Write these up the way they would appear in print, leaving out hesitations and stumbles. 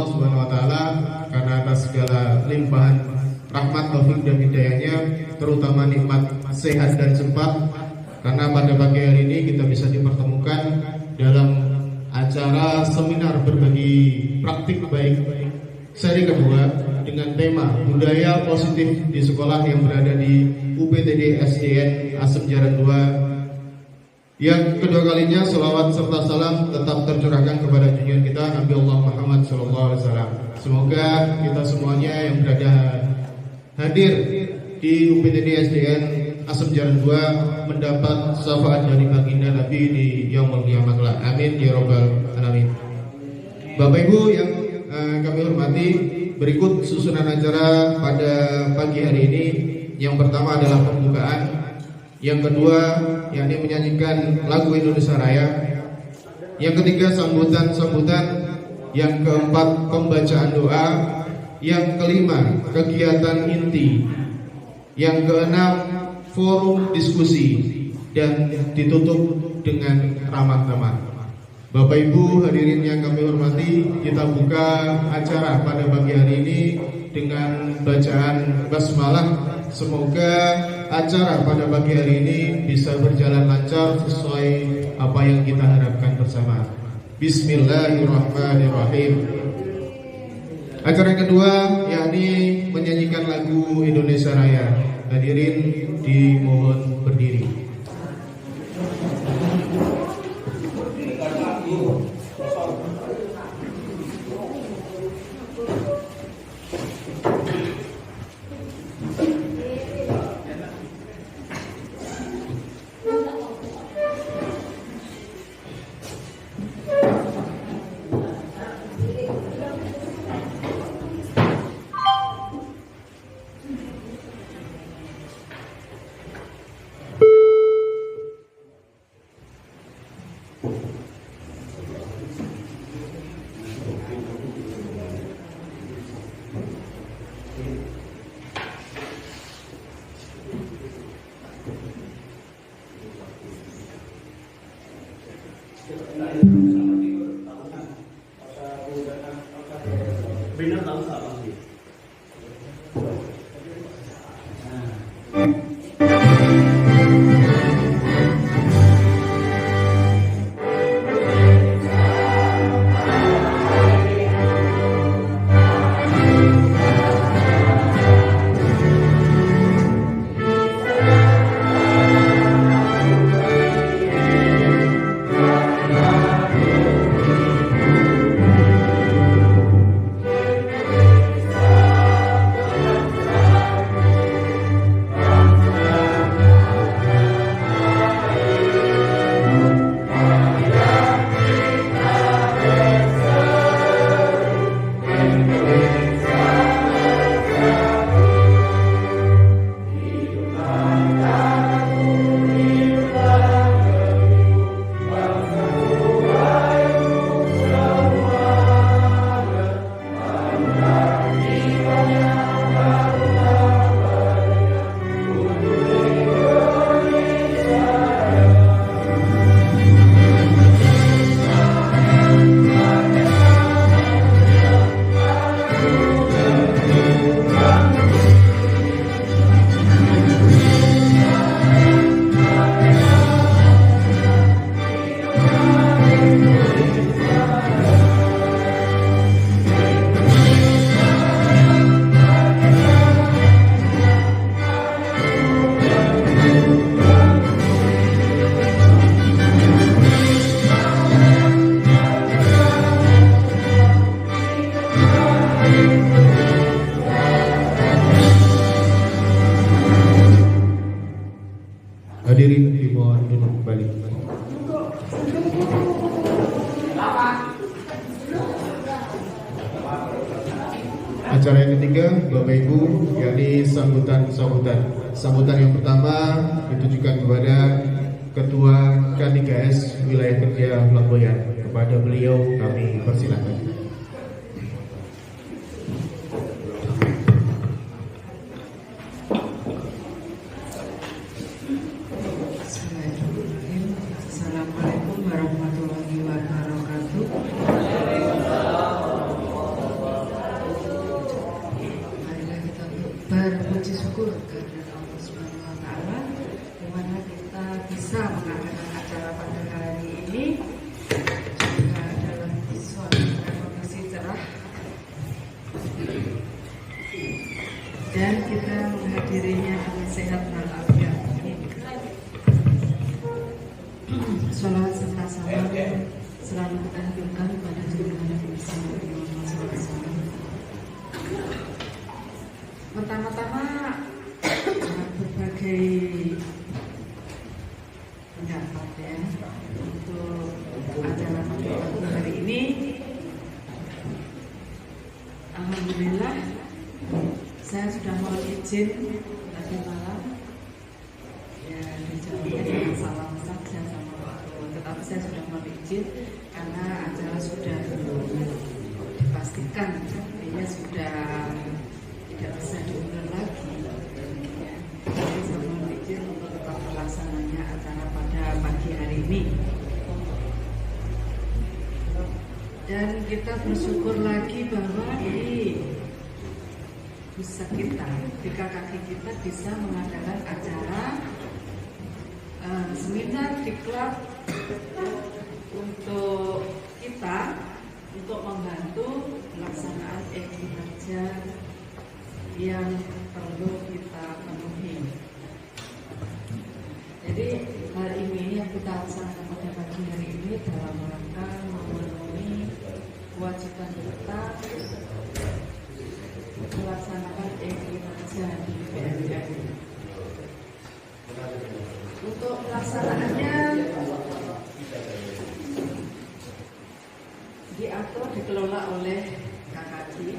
Allah Subhanahu wa taala karena atas segala limpahan rahmat, taufik dan hidayahnya, terutama nikmat sehat dan sempat, karena pada pagi hari ini kita bisa dipertemukan dalam acara seminar berbagi praktik baik seri kedua dengan tema budaya positif di sekolah yang berada di UPTD SDN Asem Jaran 2. Yang kedua kalinya selawat serta salam tetap tercurahkan kepada junjungan kita Nabi Allah Muhammad SAW. Semoga kita semuanya yang berada hadir di UPTD SDN Asem Jaran 2 mendapat syafaat dari baginda Nabi di yaumul qiyamah kelak. Amin ya rabbal alamin. Bapak Ibu yang kami hormati, berikut susunan acara pada pagi hari ini. Yang pertama adalah pembukaan, yang kedua yakni menyanyikan lagu Indonesia Raya, yang ketiga sambutan, yang keempat pembacaan doa, yang kelima kegiatan inti, yang keenam forum diskusi, dan ditutup dengan ramah tamah. Bapak Ibu hadirin yang kami hormati, kita buka acara pada pagi hari ini dengan bacaan basmalah. Semoga acara pada pagi hari ini bisa berjalan lancar sesuai apa yang kita harapkan bersama. Bismillahirrahmanirrahim. Acara yang kedua yakni menyanyikan lagu Indonesia Raya. Hadirin dimohon berdiri. Hadirin dimohon duduk kembali. Acara yang ketiga, Bapak Ibu, yakni sambutan. Sambutan yang pertama ditujukan kepada Ketua K3S Wilayah Kerja Flamboyan. Kepada beliau kami persilakan. Assalamualaikum warahmatullahi wabarakatuh. berpuji syukur kepada Allah Subhanahu wa taala di mana kita bisa mengadakan acara pada hari ini juga dalam suatu kondisi cerah dan kita menghadirinya dengan sehat walafiat. Sholawat serta salam selalu kita haturkan kepada junjungan Nabi Muhammad SAW. Pertama-tama berbagai pendapat ya untuk acara pada hari ini. Alhamdulillah saya sudah mau izin tadi malam ya dijawabnya dengan salam saja sama waktu, tetapi saya sudah mau izin karena acara sudah dipastikan artinya sudah tidak bisa diundur lagi ya. Jadi saya mohon izin untuk tetap pelaksananya acara pada pagi hari ini. Dan kita bersyukur lagi bahwa ini bisa kita, ketika kaki kita bisa mengadakan acara seminar diklat untuk kita untuk membantu pelaksanaan kinerja yang perlu kita penuhi. Jadi hal ini yang kita laksanakan pada pagi hari ini dalam rangka memenuhi kewajiban kita melaksanakan kinerja di BNN. Untuk pelaksanaannya diatur dikelola oleh KKD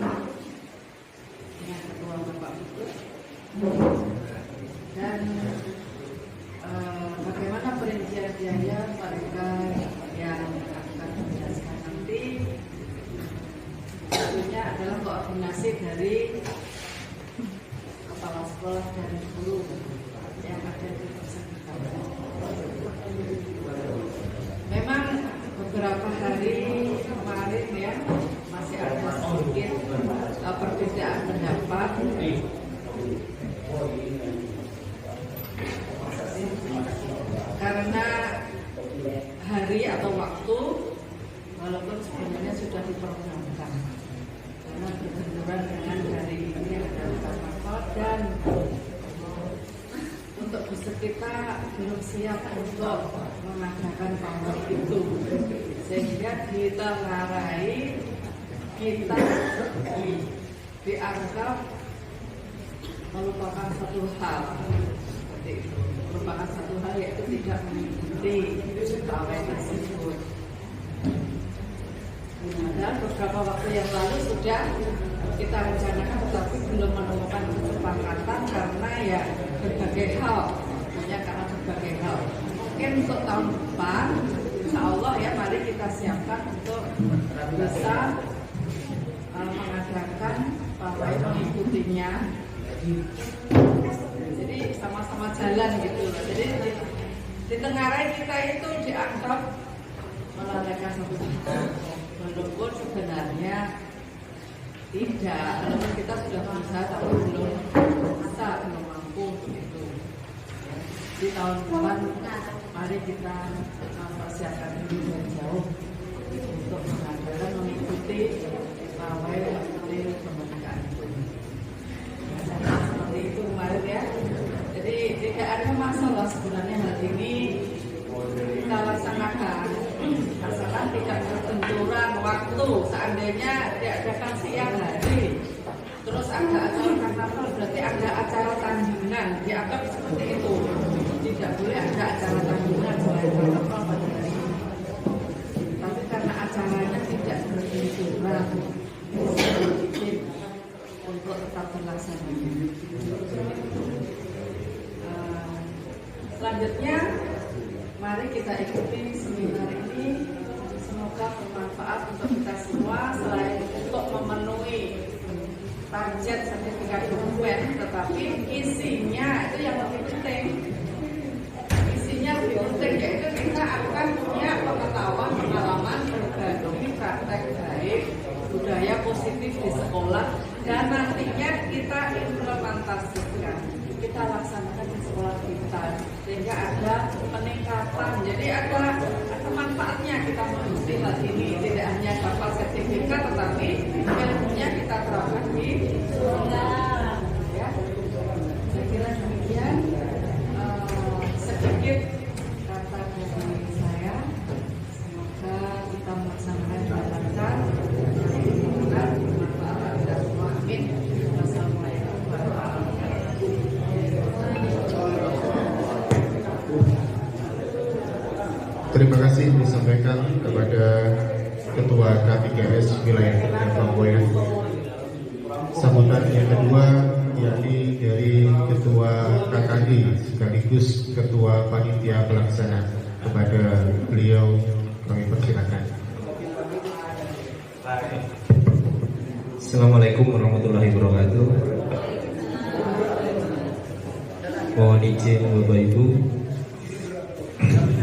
dengan ketua Bapak Buput dan bagaimana perincian biaya mereka yang akan menjelaskan nanti tentunya adalah koordinasi dari kepala sekolah dan guru yang ada di bersangkutan. Memang beberapa hari kemarin ya masih ada sedikit perbedaan pendapat karena hari atau waktu walaupun sebenarnya sudah diprogramkan karena berbenturan dengan hari ini adalah Ramadan dan untuk besok kita belum siap untuk mengadakan pawai itu sehingga kita ngarai kita dianggap melupakan satu hal seperti itu, merupakan satu hal yaitu tidak mengikuti pawai tersebut. Dan beberapa waktu yang lalu sudah kita rencanakan tetapi belum menemukan kesepakatan karena ya berbagai hal, punya karena berbagai hal. Mungkin untuk tahun depan, insya Allah ya mari kita siapkan untuk bisa mengadakan pawai mengikutinya. Jadi sama-sama jalan gitu. Jadi di Tenggarai kita itu dianggap melalaikan satu hal. Walaupun sebenarnya tidak, walaupun kita sudah berusaha tapi belum bisa, belum mampu begitu. Di tahun depan mari kita mempersiapkan diri dari jauh untuk mengadakan mengikuti pawai seperti kemerdekaan itu. Seperti itu kemarin ya. Jadi tidak ada masalah sebenarnya hal ini kita laksanakan. Asalkan tidak berbenturan waktu. Seandainya diadakan siang hari, terus ada acara karnaval, berarti ada acara tandingan. Dianggap seperti itu. Tidak boleh ada acara tandingan selain karnaval pada hari ini. Tapi karena acaranya tidak berbenturan, sedikit untuk tetap terlaksana. Selanjutnya, mari kita ikuti seminar ini. Semoga bermanfaat untuk kita semua. Selain untuk memenuhi target sertifikat dokumen, tetapi isinya itu yang lebih penting. Isinya lebih penting yaitu kita akan punya pengetahuan, pengalaman, berbagi praktek baik, budaya positif di sekolah, dan nantinya kita implementasikan Jadi ada manfaatnya kita mengikuti hal ini, tidak hanya dapat sertifikat tetapi ilmunya kita terapkan di sekolah. Ya, saya kira demikian sedikit kata dari saya. Semoga kita melaksanakan dengan lancar dan bermanfaat bagi kita semua. Amin. Wassalamualaikum warahmatullahi wabarakatuh. Terima kasih disampaikan kepada Ketua K3S Wilayah Kabupaten Flamboyan. Sambutan yang kedua yakni dari Ketua KKD sekaligus Ketua Panitia Pelaksana. Kepada beliau kami persilakan. Assalamualaikum warahmatullahi wabarakatuh. Mohon izin Bapak Ibu.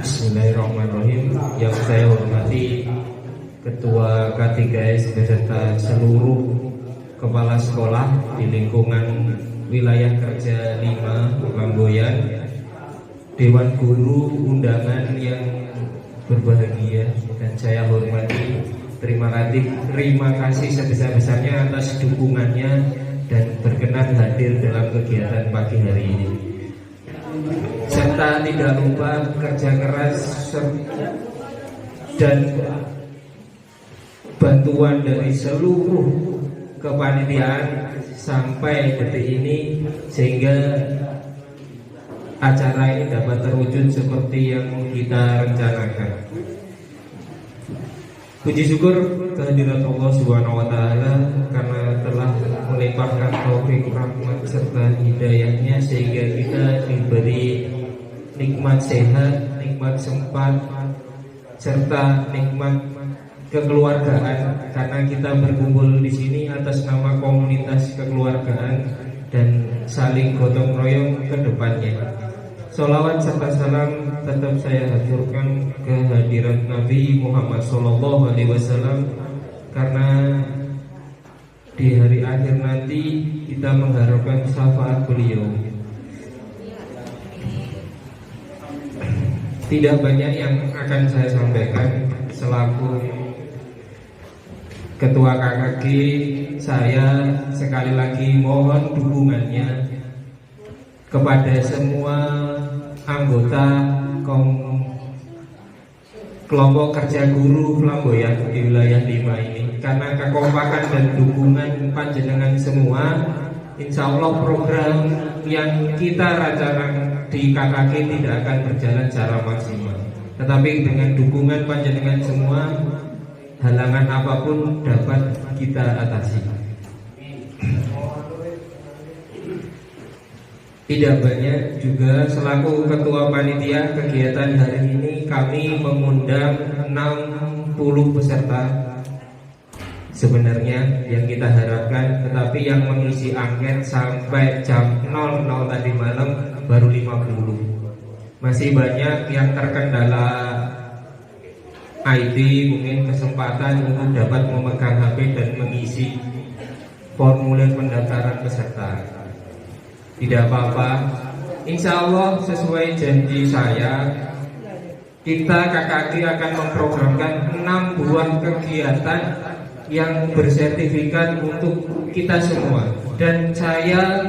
Bismillahirrahmanirrahim. Yang saya hormati Ketua K3S beserta seluruh kepala sekolah di lingkungan wilayah kerja 5 Flamboyan, Dewan Guru undangan yang berbahagia dan saya hormati. Terima kasih sebesar-besarnya atas dukungannya dan berkenan hadir dalam kegiatan pagi hari ini. Serta tidak lupa kerja keras dan bantuan dari seluruh kepanitiaan sampai detik ini sehingga acara ini dapat terwujud seperti yang kita rencanakan. Puji syukur kehadirat Allah Subhanahu wa taala karena telah melimpahkan taufik, rahmat serta hidayahnya sehingga kita diberi nikmat sehat, nikmat sempat serta nikmat kekeluargaan karena kita berkumpul di sini atas nama komunitas kekeluargaan dan saling gotong royong ke depannya. Sholawat serta salam tetap saya haturkan kehadirat Nabi Muhammad SAW karena di hari akhir nanti kita mengharapkan syafaat beliau. Tidak banyak yang akan saya sampaikan selaku Ketua KKG. Saya sekali lagi mohon dukungannya kepada semua anggota kelompok kerja guru Flamboyan di wilayah 5 ini karena kekompakan dan dukungan panjenengan semua, insya Allah program yang kita rancangkan di KKG tidak akan berjalan secara maksimal, tetapi dengan dukungan panjenengan semua halangan apapun dapat kita atasi. Tidak banyak juga selaku ketua panitia kegiatan hari ini kami mengundang 60 peserta sebenarnya yang kita harapkan, tetapi yang mengisi angket sampai jam 00 tadi malam baru 50. Masih banyak yang terkendala IT, mungkin kesempatan untuk dapat memegang HP dan mengisi formulir pendaftaran peserta. Tidak apa-apa, insya Allah sesuai janji saya, kita KKG akan memprogramkan 6 buah kegiatan yang bersertifikat untuk kita semua. Dan saya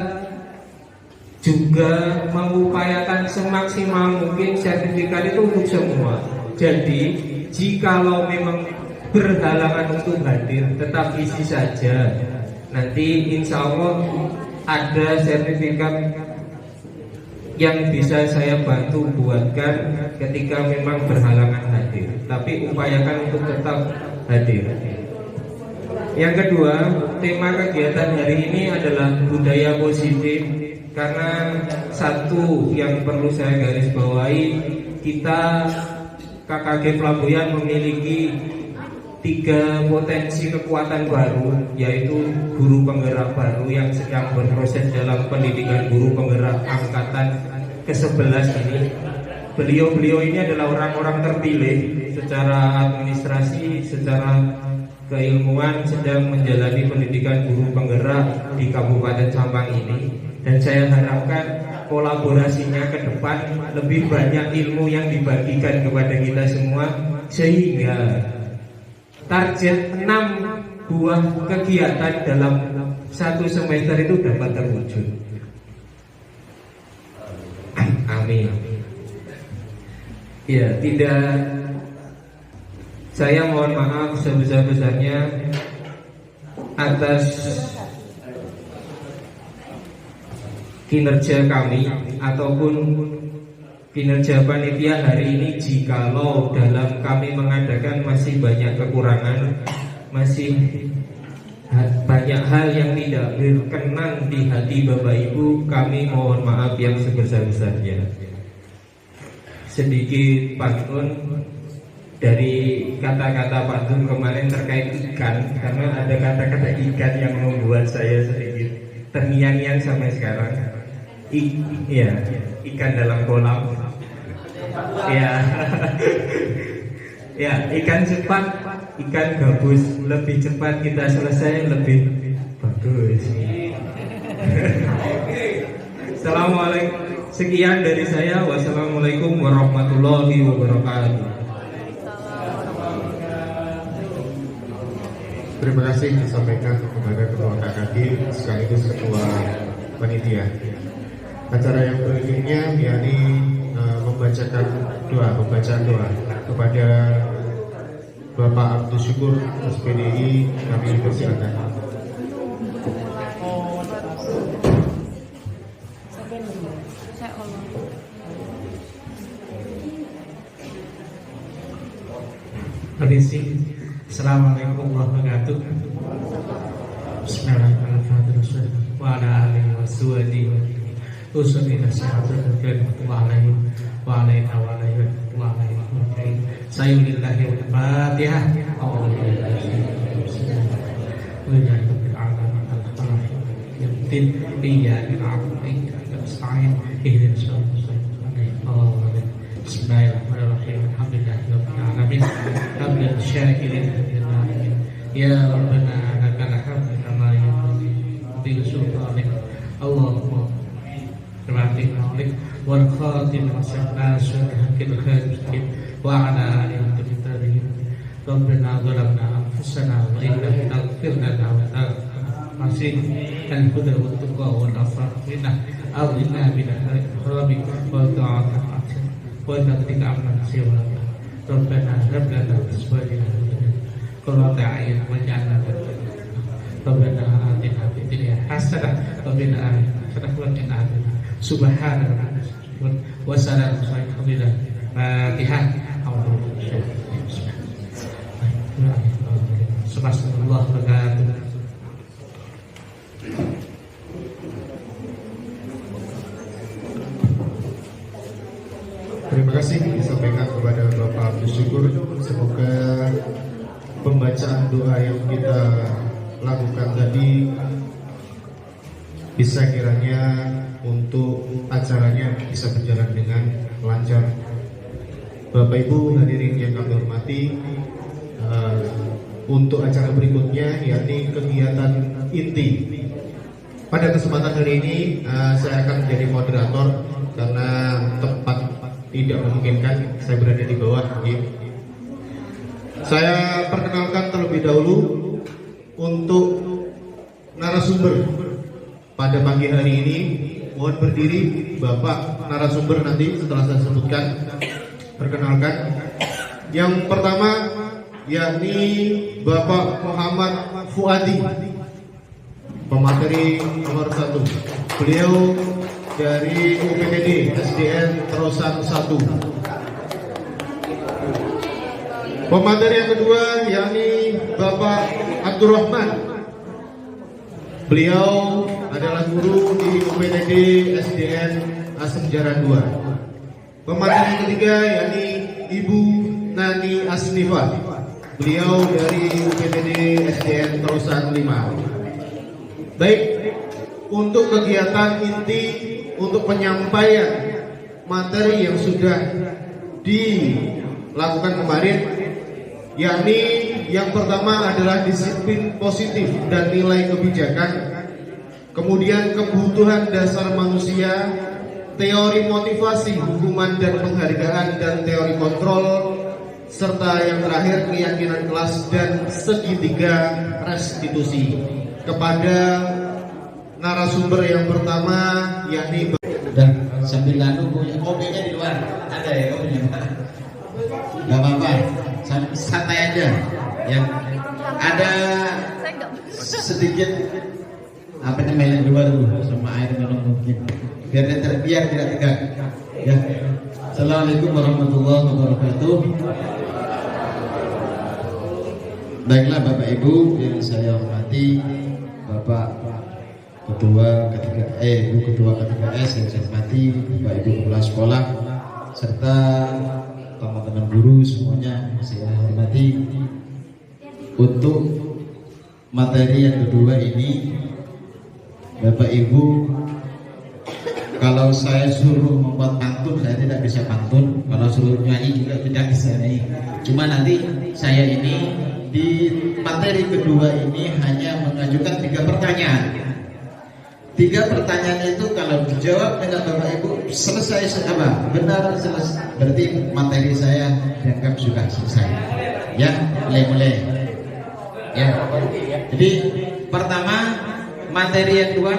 juga mengupayakan semaksimal mungkin sertifikat itu untuk semua. Jadi, jikalau memang berhalangan untuk hadir, tetap isi saja. Nanti insya Allah ada sertifikat yang bisa saya bantu buatkan ketika memang berhalangan hadir. Tapi upayakan untuk tetap hadir. Yang kedua, tema kegiatan hari ini adalah budaya positif. Karena satu yang perlu saya garis bawahi, kita KKG Flamboyan memiliki 3 potensi kekuatan baru, yaitu guru penggerak baru yang sedang berproses dalam pendidikan guru penggerak angkatan ke-11 ini. Beliau-beliau ini adalah orang-orang terpilih secara administrasi, secara keilmuan sedang menjalani pendidikan guru penggerak di Kabupaten Sampang ini, dan saya harapkan kolaborasinya ke depan lebih banyak ilmu yang dibagikan kepada kita semua, sehingga target 6 buah kegiatan dalam satu semester itu dapat terwujud. Amin. Ya, saya mohon maaf sebesar-besarnya atas kinerja kami ataupun kinerja panitia hari ini, jikalau dalam kami mengadakan masih banyak kekurangan, masih banyak hal yang tidak berkenan di hati Bapak Ibu, kami mohon maaf yang sebesar-besarnya. Sedikit pantun dari kata-kata Pak Dun kemarin terkait ikan, karena ada kata-kata ikan yang membuat saya sedikit terngiang-ngiang sampai sekarang. Ya, ikan dalam kolam. Ya, ya, ikan cepat, ikan gabus, lebih cepat kita selesai lebih bagus. Assalamualaikum. Sekian dari saya. Wassalamualaikum warahmatullahi wabarakatuh. Terima kasih disampaikan kepada Ketua KKG sekaligus Ketua Panitia. Acara yang berikutnya yakni membaca doa kepada Bapak Abdul Syukur SPDI, kami persilakan. Assalamualaikum warahmatullahi wabarakatuh. Bismillahirrahmanirrahim. Wa ala alihi wa sahbihi usulina syahadatun wa alaihi wa alaina wa alaihi wa alaihi sayyulillahi wal fatihah. Bismillahirrahmanirrahim. Alhamdulillahirabbil alamin. Hamdan syakirin ya rabbana lakal hamdu kama yanbaghi sultanik. Allahumma terbatik malik wal khatim wasyafna syarhakil khatim wa ala alihi wa sahbihi. Rabbana zalamna anfusana wa in lam taghfir lana wa tarhamna kan huda wa tuqa wal afrah minna awlina bil khayrika wa ta'ata wa tatika amna siwa. Rabbana hab lana min azwajina qurrata a'yun waj'alna lil Rabbana atina fid dunya hasanah wa fil akhirati hasanah wa qina adzabannar. Subhana rabbika wa salamun alal Fatihah. Subhanallah wa barakatuh. Terima kasih disampaikan kepada Bapak Abdul Syukur. Semoga pembacaan doa yang kita lakukan tadi bisa kiranya untuk acaranya bisa berjalan dengan lancar. Bapak Ibu hadirin yang kami hormati, untuk acara berikutnya yakni kegiatan inti. Pada kesempatan hari ini saya akan menjadi moderator karena tempat tidak memungkinkan, saya berada di bawah. Saya perkenalkan terlebih dahulu untuk narasumber pada pagi hari ini. Mohon berdiri Bapak narasumber nanti setelah saya sebutkan. Perkenalkan, yang pertama yakni Bapak Muhammad Fuadi, pemateri nomor 1. Beliau dari UPTD SDN Terosan 1. Pemateri yang kedua yakni Bapak Abdurrahman. Beliau adalah guru di UPTD SDN Asem Jaran 2. Pemateri yang ketiga yakni Ibu Nani Asnifah. Beliau dari UPTD SDN Terosan 5. Baik, untuk kegiatan inti untuk penyampaian materi yang sudah dilakukan kemarin, yakni yang pertama adalah disiplin positif dan nilai kebijakan, kemudian kebutuhan dasar manusia, teori motivasi, hukuman dan penghargaan, dan teori kontrol, serta yang terakhir keyakinan kelas dan segitiga restitusi. Kepada narasumber yang pertama, yakni dan sambil lalu punya kopinya di luar ada ya kopinya, nggak apa-apa, santai aja ya. Ada sedikit apa namanya di luar dulu sama air minum mungkin biar tidak tegak ya. Assalamualaikum warahmatullahi wabarakatuh. Baiklah Bapak Ibu yang saya hormati, Bapak Ketua Ibu Ketua K3S yang saya hormati, Bapak Ibu Kepala Sekolah serta teman-teman guru semuanya saya hormati. Untuk materi yang kedua ini, Bapak Ibu, kalau saya suruh membuat pantun saya tidak bisa pantun, kalau suruh nyanyi juga tidak bisa nyanyi. Cuma nanti saya ini di materi kedua ini hanya mengajukan 3 pertanyaan. 3 pertanyaan itu kalau dijawab dengan Bapak Ibu selesai apa? Benar selesai. Berarti materi saya dianggap sudah selesai. Ya, mulai. Ya. Jadi pertama materi yang kedua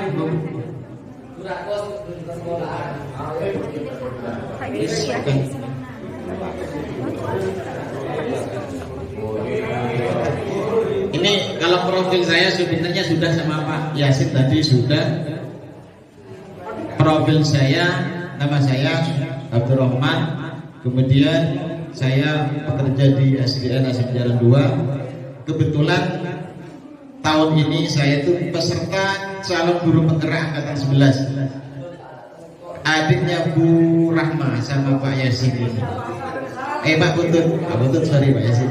ini kalau profil saya sebenarnya sudah sama Pak Yasin tadi sudah. Profil saya, nama saya Abdurrahman, kemudian saya bekerja di SDN Asep Jalan 2. Kebetulan tahun ini saya itu peserta calon guru penggerak angkatan 11. Adiknya Bu Rahma sama Pak Yasin ini. Pak Butut, sorry Pak Yasin.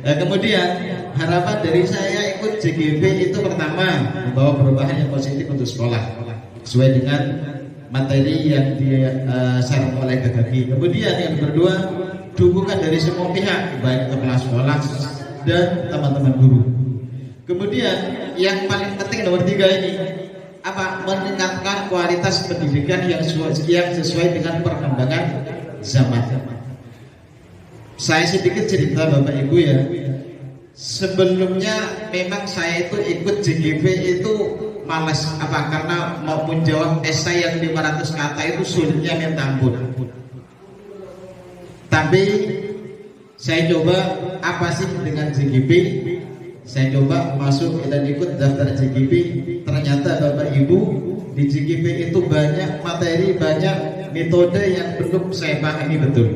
Kemudian harapan dari saya ikut JGP itu pertama membawa perubahan yang positif untuk sekolah sesuai dengan materi yang disarankan oleh KKG. Kemudian yang kedua, dukungan dari semua pihak baik kepala sekolah dan teman-teman guru. Kemudian yang paling penting nomor 3 ini apa? Meningkatkan kualitas pendidikan yang sesuai dengan perkembangan zaman. Saya sedikit cerita Bapak Ibu ya. Sebelumnya memang saya itu ikut JGP itu malas karena maupun jawab esai yang 500 kata itu sulitnya minta ampun. Tapi saya coba apa sih dengan JGP? Saya coba masuk dan ikut daftar JGP. Ternyata Bapak Ibu di JGP itu banyak materi, banyak metode yang belum saya pahami betul.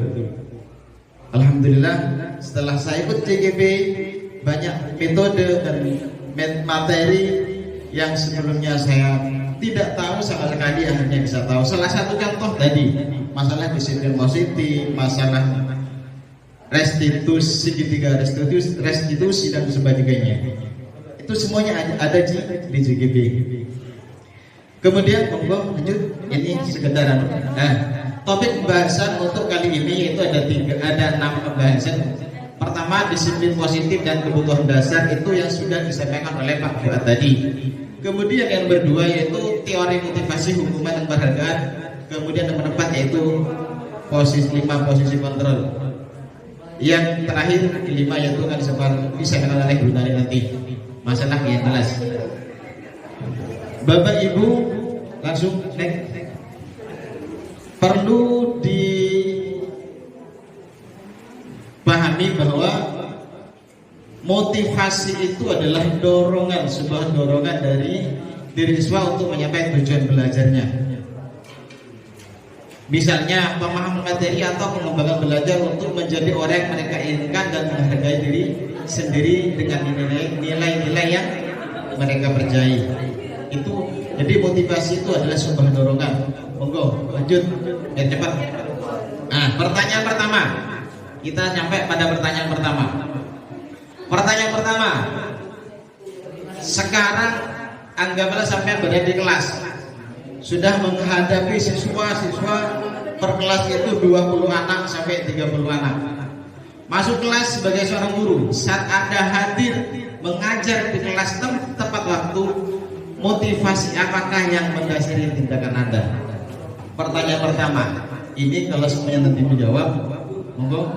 Alhamdulillah setelah saya ikut JGP banyak metode dan materi yang sebelumnya saya tidak tahu sama sekali akhirnya bisa tahu. Salah satu contoh tadi masalah disiplin positif, masalah restitusi, segitiga restitusi dan sebagainya. Itu semuanya ada di JGP. Kemudian lanjut, ini sekedar topik pembahasan untuk kali ini itu ada 6 pembahasan. Pertama, disiplin positif dan kebutuhan dasar itu yang sudah disampaikan oleh Pak Fuad tadi. Kemudian yang kedua yaitu teori motivasi, hukuman dan penghargaan. Kemudian yang keempat yaitu 5 posisi kontrol. Yang terakhir 5 yaitu akan disampaikan oleh Bu Nari nanti. Masalah yang jelas. Bapak Ibu langsung next. Perlu dipahami bahwa motivasi itu adalah sebuah dorongan dari diri siswa untuk menyampaikan tujuan belajarnya. Misalnya pemahaman materi atau pengembangan belajar untuk menjadi orang yang mereka inginkan dan menghargai diri sendiri dengan nilai-nilai yang mereka percayai. Itu jadi motivasi itu adalah sebuah dorongan. Monggo lanjut biar cepat. Pertanyaan pertama. Kita sampai pada pertanyaan pertama. Pertanyaan pertama. Sekarang anggaplah sampai berada di kelas, sudah menghadapi siswa-siswa per kelas itu 20 anak sampai 30 anak. Masuk kelas sebagai seorang guru, saat Anda hadir mengajar di kelas tepat waktu, motivasi apakah yang mendasari tindakan Anda? Pertanyaan pertama, ini kalau semuanya nanti menjawab, monggo.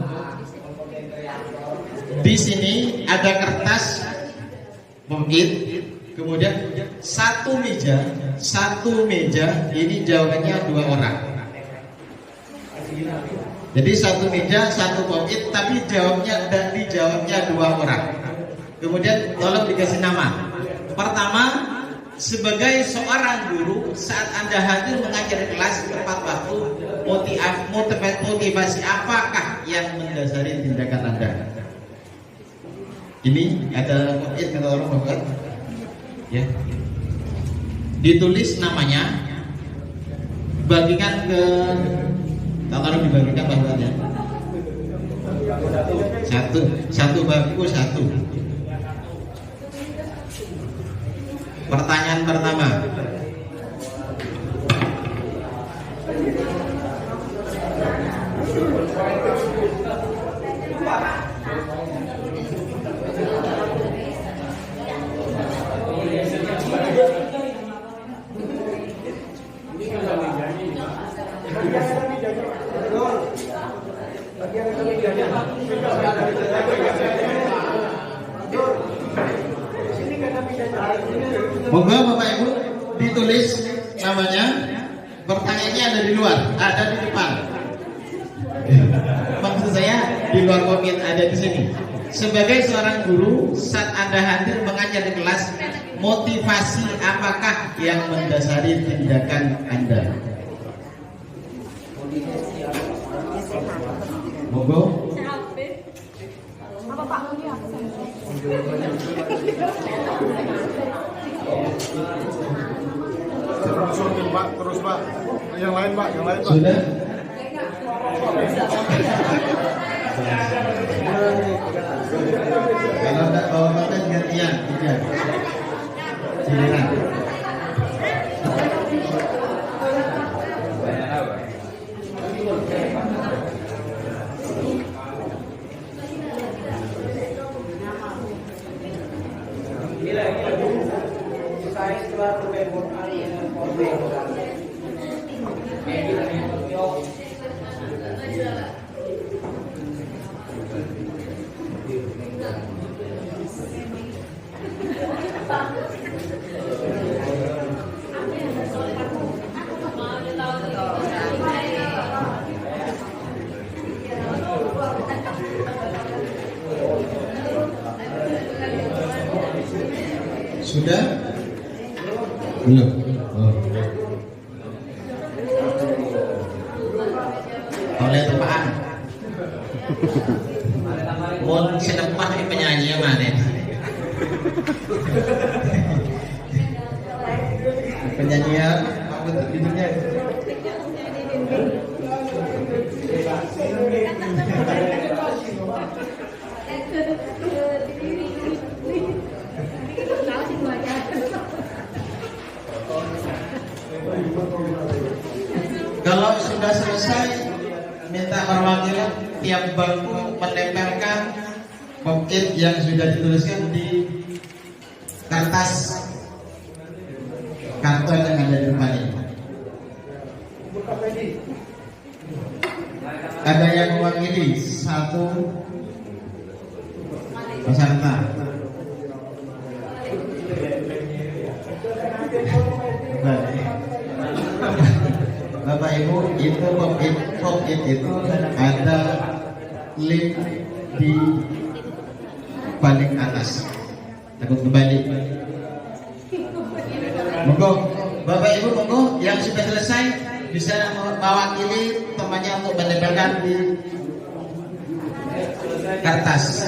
Di sini ada kertas mungkin, kemudian satu meja ini jawabannya 2 orang. Jadi satu meja, satu poin, tapi dijawabnya 2 orang. Kemudian tolong dikasih nama. Pertama, sebagai seorang guru, saat Anda hadir mengajar kelas tepat waktu, motivasi apakah yang mendasari tindakan Anda? Ini ada poin kata orang bapak, ya. Ditulis namanya, bagikan ke, taruh dibagikan bagiannya. Satu bagiku satu. Pertanyaan pertama. Moga Bapak Ibu ditulis namanya. Pertanyaannya ada di luar, ada di depan. Maksud saya di luar komit, ada di sini. Sebagai seorang guru, saat Anda hadir mengajar di kelas, motivasi apakah yang mendasari tindakan Anda? Moga. Terus Pak, yang lain Pak. Sudah? Kalau tidak bawa kertas gantian, tidak. Giliran. Sudah? Belum. Oh. Oleh tepaan. Mau senepah penyanyi mana? Penyanyi apa judulnya? Kalau sudah selesai, minta perwakilan tiap bangku menempelkan pocket yang sudah dituliskan di kertas karton yang ada di depan ini. Ada yang mewakili satu peserta. Bapak Ibu, itu pocket itu ada link di paling atas. Takut kembali. Monggo, Bapak Ibu, monggo yang sudah selesai bisa mewakili temannya untuk menempelkan di kertas.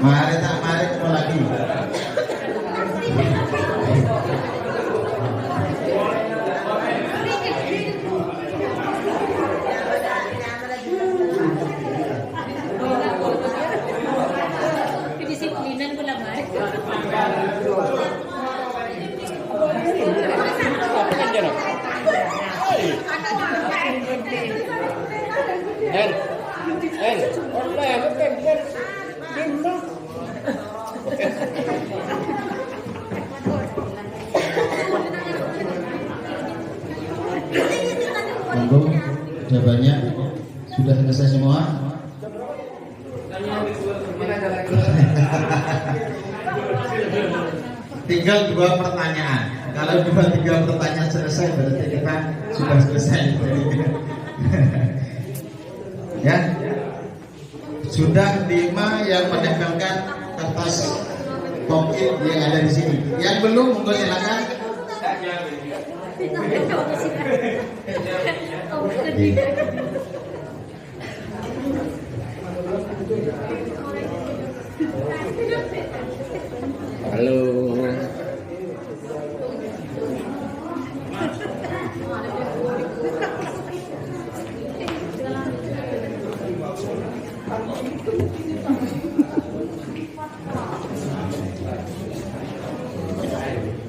Mari lagi. Kedisiplinan pula baik. Sudah banyak, sudah selesai semua. Tinggal 2 pertanyaan. Kalau 2-3 pertanyaan selesai, berarti kita sudah selesai. Ya, sudah 5 yang menempelkan kertas konkret yang ada di sini. Yang belum, monggo silakan. Halo.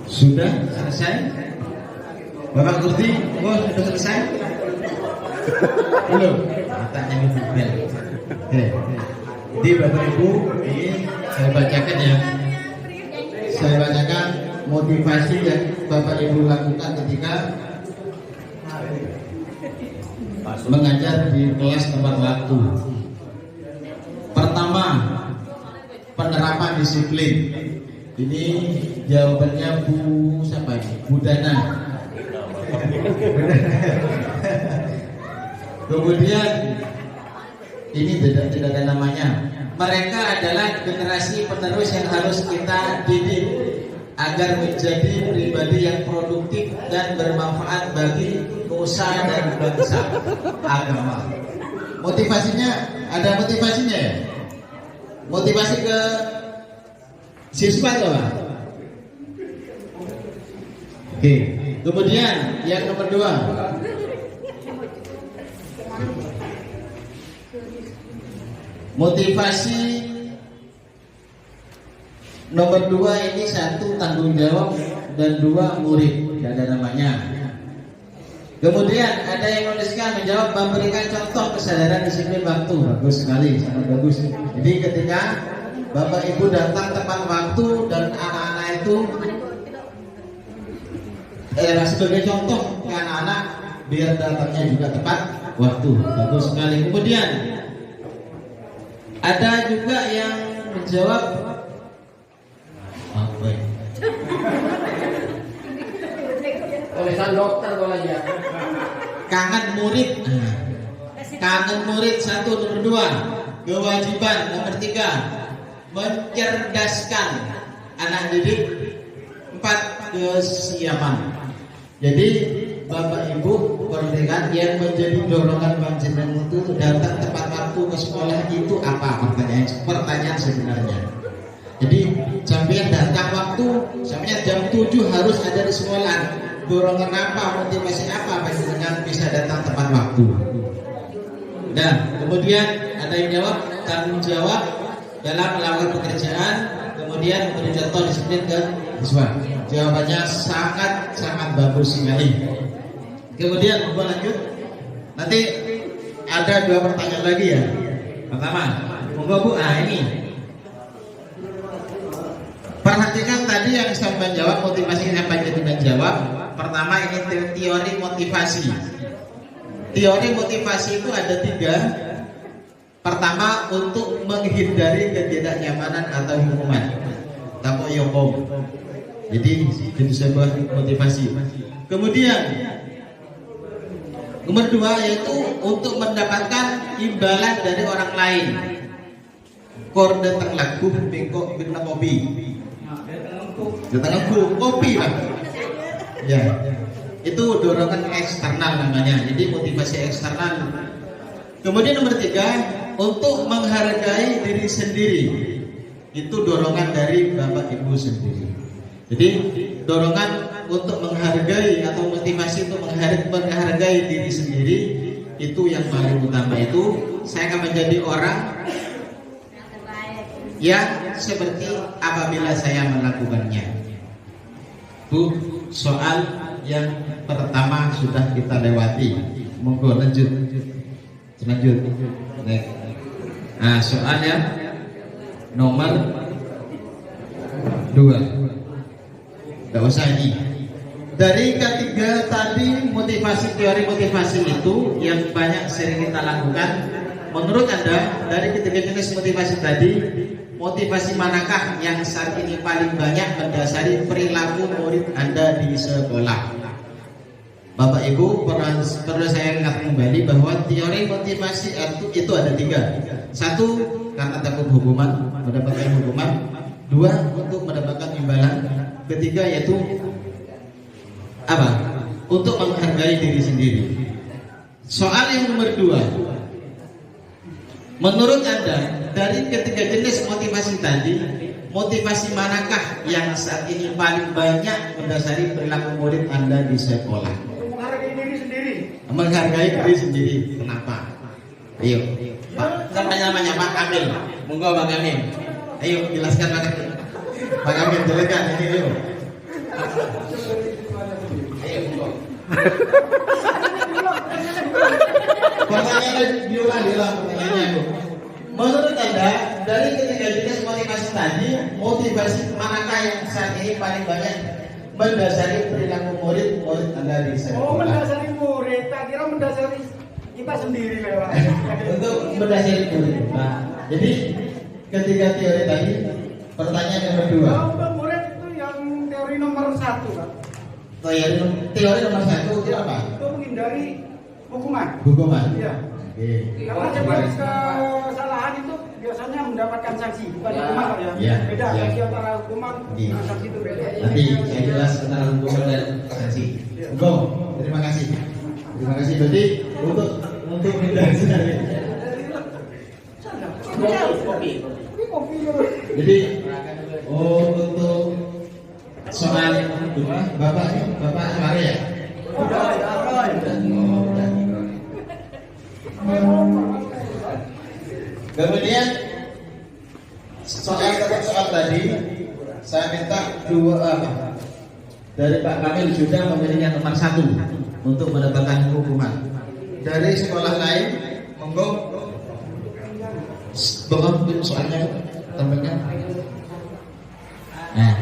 Sudah selesai? Bapak Kurti, sudah selesai? Belum? Matanya bel. Oke. Jadi Bapak Ibu, ini saya bacakan ya. Saya bacakan motivasi yang Bapak Ibu lakukan ketika mengajar di kelas tepat waktu. Pertama, penerapan disiplin. Ini jawabannya Bu siapa ini? Bu Dana. Kemudian ini tidak ada namanya. Mereka adalah generasi penerus yang harus kita didik agar menjadi pribadi yang produktif dan bermanfaat bagi nusa dan bangsa agama. Motivasinya ada motivasinya ya? Motivasi ke siswa coba. Oke. Kemudian yang nomor 2. Motivasi nomor 2 ini 1 tanggung jawab dan 2 murid, tidak ada namanya. Kemudian ada yang menuliskan menjawab memberikan contoh kesadaran disiplin waktu. Bagus sekali, sangat bagus. Jadi ketika Bapak Ibu datang tepat waktu dan anak-anak itu sebagai contoh ke anak-anak biar datangnya juga tepat waktu. Bagus sekali. Kemudian ada juga yang menjawab apa ya? Tulisan dokter boleh ya. Kangen murid. Kangen murid 1 nomor 2. Kewajiban nomor 3. Mencerdaskan anak didik. 4 kesiapan. Jadi Bapak Ibu perhatikan yang menjadi dorongan panjenengan itu datang tepat waktu ke sekolah itu apa pertanyaan sebenarnya. Jadi sampai datang waktu, sampai jam 7 harus ada di sekolah. Dorongan apa, motivasi apa panjenengan bisa datang tepat waktu. Dan kemudian ada yang jawab tanggung jawab dalam melakukan pekerjaan, kemudian memberi contoh disiplin ke siswa. Jawabannya sangat bagus sekali. Kemudian mau lanjut. Nanti ada 2 pertanyaan lagi ya. Pertama, monggo Bu. Ini perhatikan tadi yang saya menjawab motivasi yang panjenengan jawab. Pertama ini teori motivasi. Teori motivasi itu ada 3. Pertama untuk menghindari ketidaknyamanan atau hukuman. Takoyoko. Jadi itu sebuah motivasi. Kemudian nomor 2 yaitu untuk mendapatkan imbalan dari orang lain. Kor datang lagu bengkok bina kopi. Datang lagu kopi lah. Ya. Itu dorongan eksternal namanya. Jadi motivasi eksternal. Kemudian nomor 3 untuk menghargai diri sendiri. Itu dorongan dari Bapak Ibu sendiri. Jadi dorongan untuk menghargai atau motivasi untuk menghargai diri sendiri itu yang paling utama. Itu saya akan menjadi orang yang seperti apabila saya melakukannya. Bu, soal yang pertama sudah kita lewati. Monggo lanjut. Nah, soalnya nomor 2. Tidak usah ini. Dari ketiga tadi motivasi, teori motivasi itu yang banyak sering kita lakukan. Menurut Anda dari ketiga jenis motivasi tadi, motivasi manakah yang saat ini paling banyak mendasari perilaku murid Anda di sekolah? Bapak Ibu, perlu saya ingat kembali bahwa teori motivasi itu ada tiga. Satu, karena takut hukuman, mendapatkan hukuman. Dua, untuk mendapatkan imbalan. Ketiga yaitu apa? Untuk menghargai diri sendiri. Soal yang nomor dua, menurut Anda dari ketiga jenis motivasi tadi, motivasi manakah yang saat ini paling banyak mendasari perilaku murid Anda di sekolah? Menghargai diri sendiri. Menghargai diri sendiri. Kenapa? Ayo, Pak. Namanya Pak Kamil. Monggo Pak Kamil. Ayo jelaskan Pak Kamil. Pak Kamil jelaskan ini ayo. Ayo monggo. Pertanyaannya diulang pertanyaannya Bu. Menurut Anda dari ketiga jenis motivasi tadi, motivasi manakah yang saat ini paling banyak mendasari perilaku murid Anda di sekolah? Oh, mendasari murid. Tak kira mendasari kita sendiri lewat. Untuk mendasari murid. Nah, jadi ketiga teori tadi, pertanyaan yang kedua. Kalau untuk murid itu yang teori nomor 1, Pak. Teori nomor 1 itu apa? Itu menghindari hukuman. Hukuman. Iya. Oke. Karena sebuah kesalahan itu biasanya mendapatkan sanksi, bukan hukuman Pak, ya. Ya. Beda Ya. sanksi antara hukuman dengan sanksi itu beda. Nanti saya jelas tentang hukuman dan sanksi. Go. Terima kasih. Terima kasih. Jadi untuk mendasari. Kopi. Jadi untuk soal Bapak Mari ya. Kemudian soal tadi saya minta dari Pak Kamil sudah memilihnya nomor 1 untuk mendapatkan hukuman. Dari sekolah lain monggo tolong soalnya tampilkan. Nah,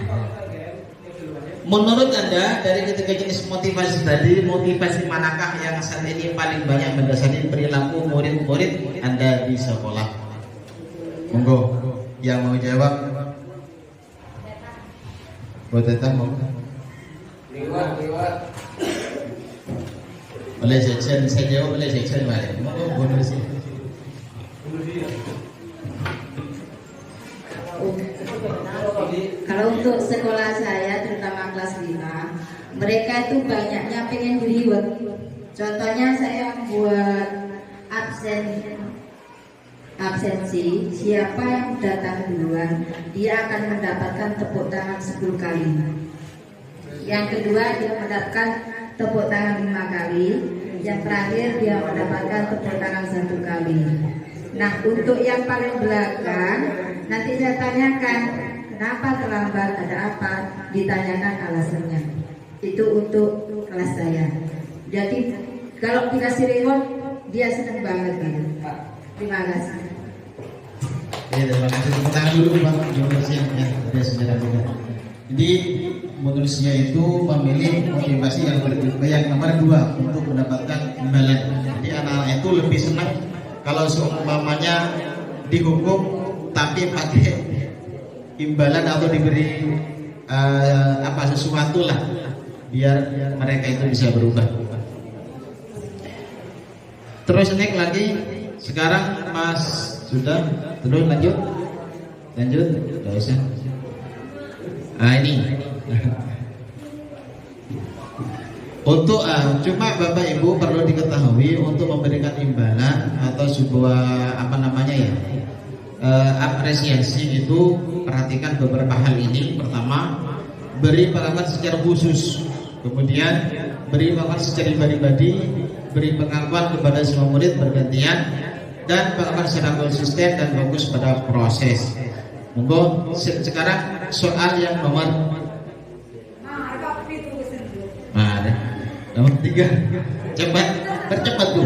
menurut Anda dari ketiga jenis motivasi tadi, motivasi manakah yang saat ini paling banyak mendasari perilaku murid-murid Anda di sekolah? Monggo, yang mau jawab. Buat tetap mau. Oleh Jackson, saya jawab oleh Jackson mari. Monggo bonus. Kalau untuk sekolah saya terutama kelas 5, mereka itu banyaknya pengen reward. Contohnya saya buat absensi, siapa yang datang duluan dia akan mendapatkan tepuk tangan 10 kali. Yang kedua dia mendapatkan tepuk tangan 5 kali. Yang terakhir dia mendapatkan tepuk tangan 1 kali. Nah, untuk yang paling belakang nanti saya tanyakan kenapa terlambat, ada apa, ditanyakan alasannya. Itu untuk kelas saya. Jadi kalau dikasih reward dia senang banget gitu. Terima kasih. Ya, terima kasih. Tepuk tangan dulu Pak Manusia ya, ada saudara-saudara. Jadi manusia itu memilih motivasi yang nomor 2 untuk mendapatkan imbalan. Jadi anak-anak itu lebih senang kalau seumpamanya dihukum tapi pakai imbalan atau diberi sesuatu lah biar mereka itu bisa berubah. Terus naik lagi sekarang Mas sudah terus lanjut nggak usah. Ini untuk cuma Bapak Ibu perlu diketahui untuk memberikan imbalan atau sebuah apresiasi itu perhatikan beberapa hal ini. Pertama, beri pengakuan secara khusus, kemudian beri pengakuan secara pribadi, beri pengakuan kepada semua murid bergantian, dan pengakuan secara konsisten dan fokus pada proses. Monggo sekarang soal yang nomor nomor 3. Cepat Bu.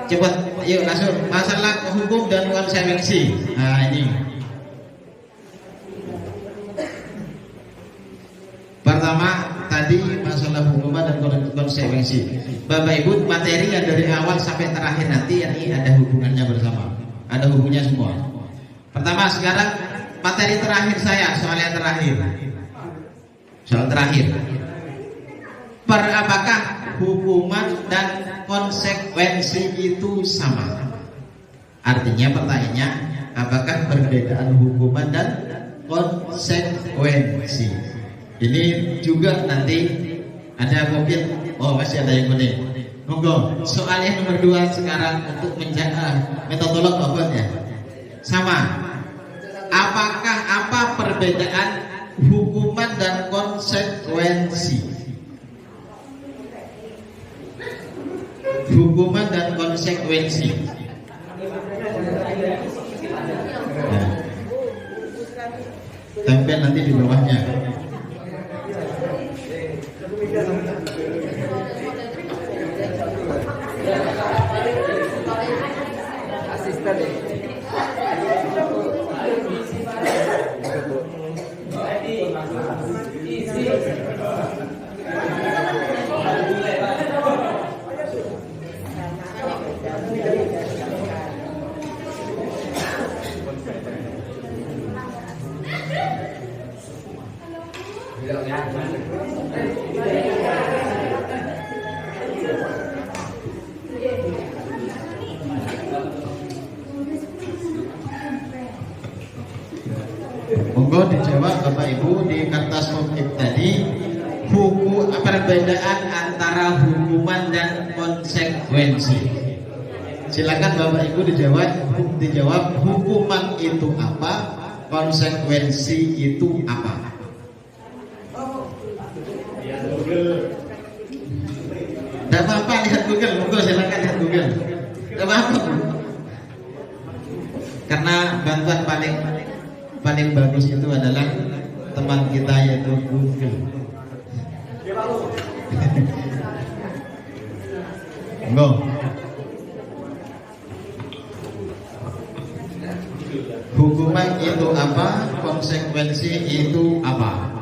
Cepat, yuk langsung masalah hukum dan konsekuensi. Nah ini pertama tadi masalah hukuman dan konsekuensi. Bapak Ibu, materi yang dari awal sampai terakhir nanti ini ada hubungannya bersama, ada hubungannya semua. Pertama sekarang materi terakhir saya, soal yang terakhir. Soal terakhir. Apakah hukuman dan konsekuensi itu sama? Artinya pertanyaannya, apakah perbedaan hukuman dan konsekuensi? Ini juga nanti ada mobil. Oh, masih ada yang kuning. Monggo. Soal yang nomor 2 sekarang untuk menjaga metodolog ya. Sama. Apakah apa perbedaan hukuman dan konsekuensi? Hukuman dan konsekuensi. Nah. Tempel nanti di bawahnya. Monggo dijawab Bapak Ibu di kertas mukib tadi, perbedaan antara hukuman dan konsekuensi. Silakan Bapak Ibu dijawab hukuman itu apa, konsekuensi itu apa. Tidak apa-apa, lihat Google, monggo silakan lihat Google. Tidak apa-apa. Karena bantuan paling bagus itu adalah teman kita yaitu Google. Monggo. Hukuman itu apa? Konsekuensi itu apa?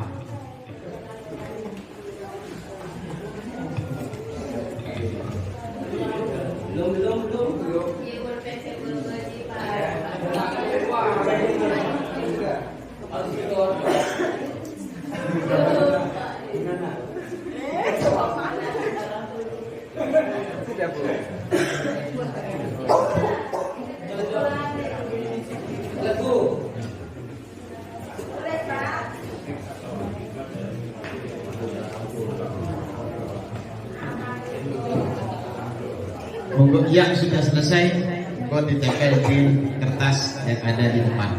Monggo yang sudah selesai, monggo ditempel di kertas yang ada di depan.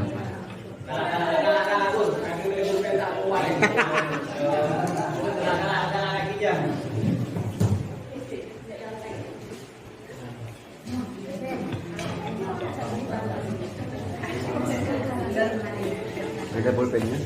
Ada pulpennya?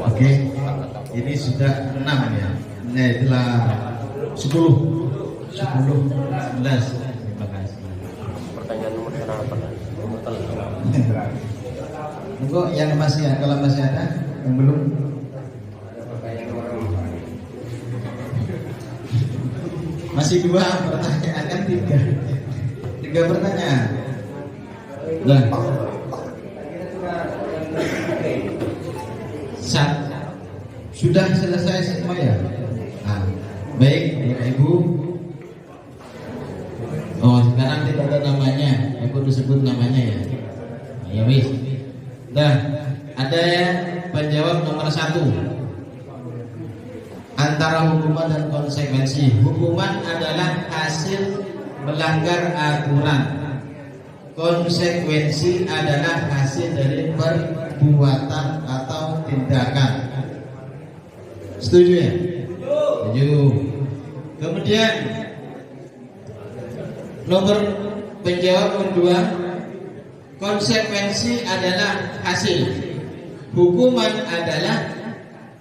Oke, ini sudah 6 ya. Nah, itulah 10, 11. Terima kasih. Pertanyaan nomor berapa? Monggo yang masih ada, kalau masih ada, yang belum. Masih 2 pertanyaan, kan 3 pertanyaan. Nah, Sudah selesai semua ya? Nah, baik Bapak Ibu. Oh, sekarang tidak ada namanya. Aku disebut namanya ya. Nah, ya wis. Nah, ada yang penjawab nomor 1. Antara hukuman dan konsekuensi. Hukuman adalah hasil melanggar aturan. Konsekuensi adalah hasil dari perbuatan atau tindakan. Setuju ya? Setuju. Kemudian nomor penjawab kedua, konsekuensi adalah hasil. Hukuman adalah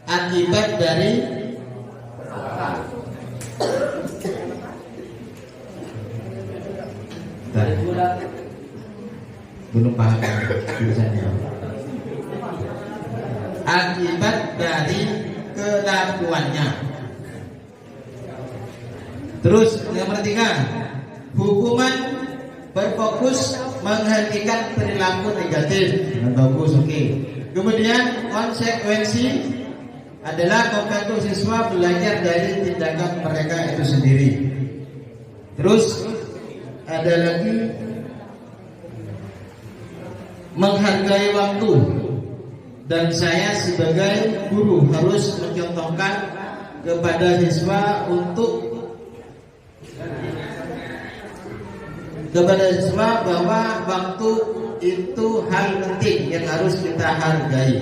akibat dari belum paham tulisannya. Akibat dari kelakuannya. Terus nomor 3, hukuman berfokus menghentikan perilaku negatif. Bagus, oke. Kemudian konsekuensi adalah membantu siswa belajar dari tindakan mereka itu sendiri. Terus ada lagi menghargai waktu, dan saya sebagai guru harus mencontohkan kepada siswa bahwa waktu itu hal penting yang harus kita hargai.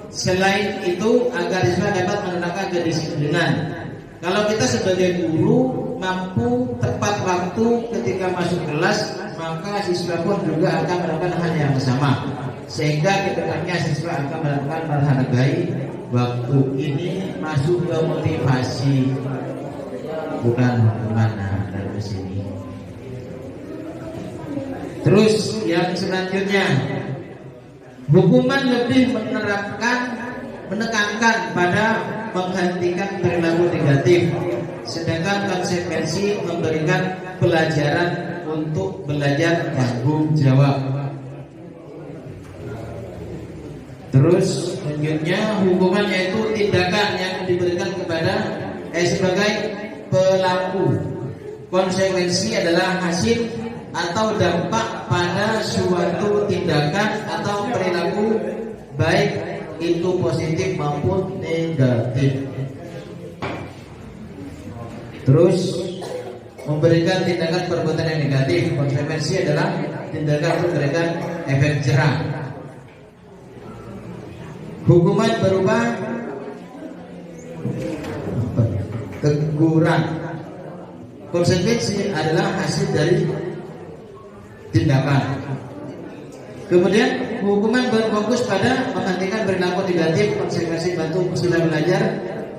Selain itu, agar siswa dapat menerapkan kedisiplinan. Kalau kita sebagai guru mampu tepat waktu ketika masuk kelas, maka siswa pun juga akan melakukan hal yang sama. Sehingga kedepannya siswa akan melakukan menghargai waktu. Ini masuk ke motivasi, bukan mana dari sini. Terus yang selanjutnya, hukuman lebih menekankan pada menghentikan perilaku negatif, sedangkan konsekuensi memberikan pelajaran untuk belajar tanggung jawab. Terus selanjutnya, hukuman yaitu tindakan yang diberikan kepada sebagai pelaku. Konsekuensi adalah hasil atau dampak pada suatu tindakan atau perilaku, baik itu positif maupun negatif. Terus memberikan tindakan perbuatan yang negatif. Konsekuensi adalah tindakan untuk memberikan efek jerah. Hukuman berupa teguran. Konsekuensi adalah hasil dari tindakan. Kemudian hukuman berfokus pada menghentikan perilaku negatif, konsekuensi bantu siswa belajar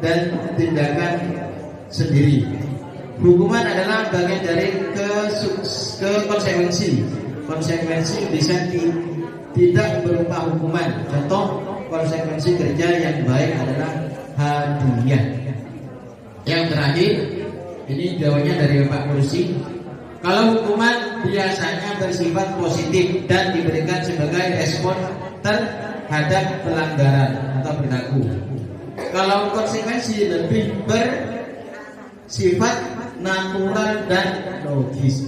dan tindakan sendiri. Hukuman adalah bagian dari konsekuensi. Konsekuensi bisa tidak berupa hukuman. Contoh konsekuensi kerja yang baik adalah hadiah. Yang terakhir, ini jawabannya dari Pak Kursi. Kalau hukuman biasanya bersifat positif dan diberikan sebagai respon terhadap pelanggaran atau perilaku. Kalau konsekuensi lebih bersifat natural dan logis.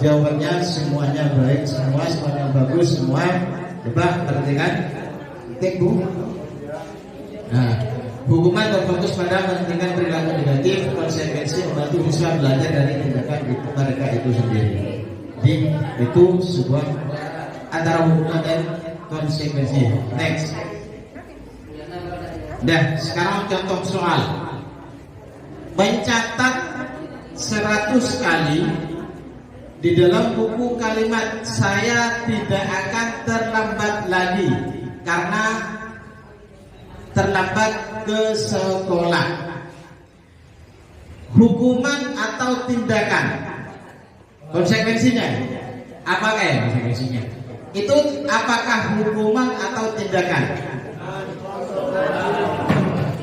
Jawabannya semuanya baik, semuanya bagus, semua. Coba perhatikan, titik Bu. Nah, hukuman berfokus pada menghentikan perilaku negatif, konsekuensi membantu siswa belajar dari tindakan mereka itu sendiri. Jadi itu sebuah antara hukuman dan konsekuensi. Next. Nah, sekarang contoh soal. Mencatat 100 kali di dalam buku kalimat "saya tidak akan terlambat lagi karena terlambat ke sekolah". Hukuman atau tindakan? Konsekuensinya apa ya konsekuensinya? Itu apakah hukuman atau tindakan?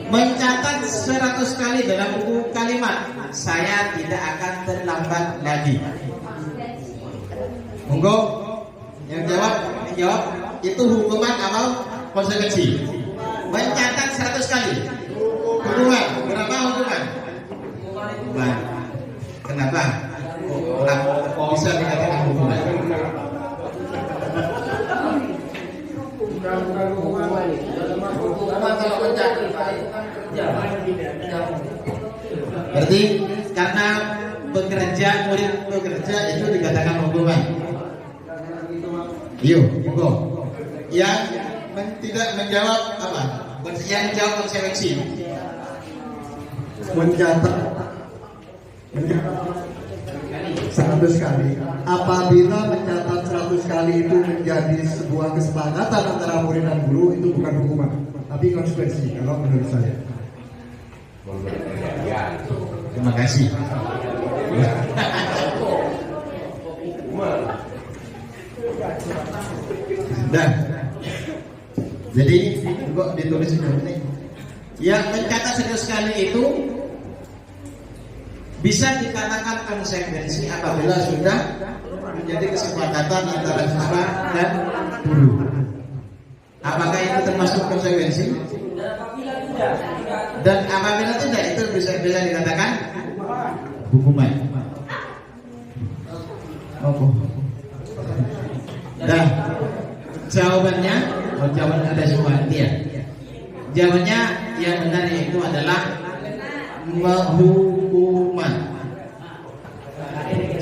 Mencatat 100 kali dalam buku kalimat "saya tidak akan terlambat lagi". Monggo yang jawab itu hukuman atau konsekuensi? Mencatat 100 kali sekali. Hukuman. Berapa hukuman? Hukuman. Kenapa? Kok bisa dikatakan hukuman? Berarti karena bekerja, murid bekerja itu dikatakan hukuman. Yuk, yang tidak menjawab apa? Yang menjawab konsekuensi. Mencatat 100 kali. Apabila mencatat 100 kali itu menjadi sebuah kesepakatan antara murid dan guru, itu bukan hukuman, tapi konsekuensi kalau menurut saya. Terima kasih. Dan jadi kok ditulis ini? Yang mencatat 100 kali itu bisa dikatakan konsekuensi apabila sudah menjadi kesepakatan antara siswa dan guru. Apakah itu termasuk konsekuensi? Dan apabila tidak, itu bisa dikatakan hukuman. Dan jawabannya, jawaban ada sebuah dia. Jawabannya yang benar itu adalah hukuman.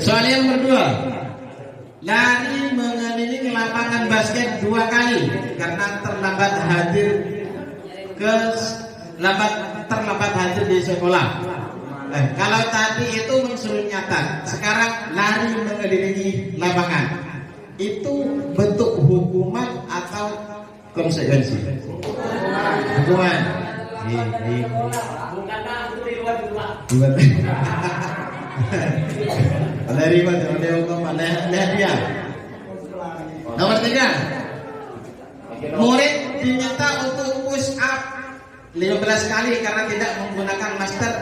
Soal yang kedua, lari mengelilingi lapangan basket 2 kali karena terlambat hadir di sekolah. Kalau tadi itu mensuruh nyata, sekarang lari mengelilingi lapangan, itu bentuk hukuman atau konsekuensi? Hukuman. Nomor 3, murid diminta untuk push up 15 kali karena tidak menggunakan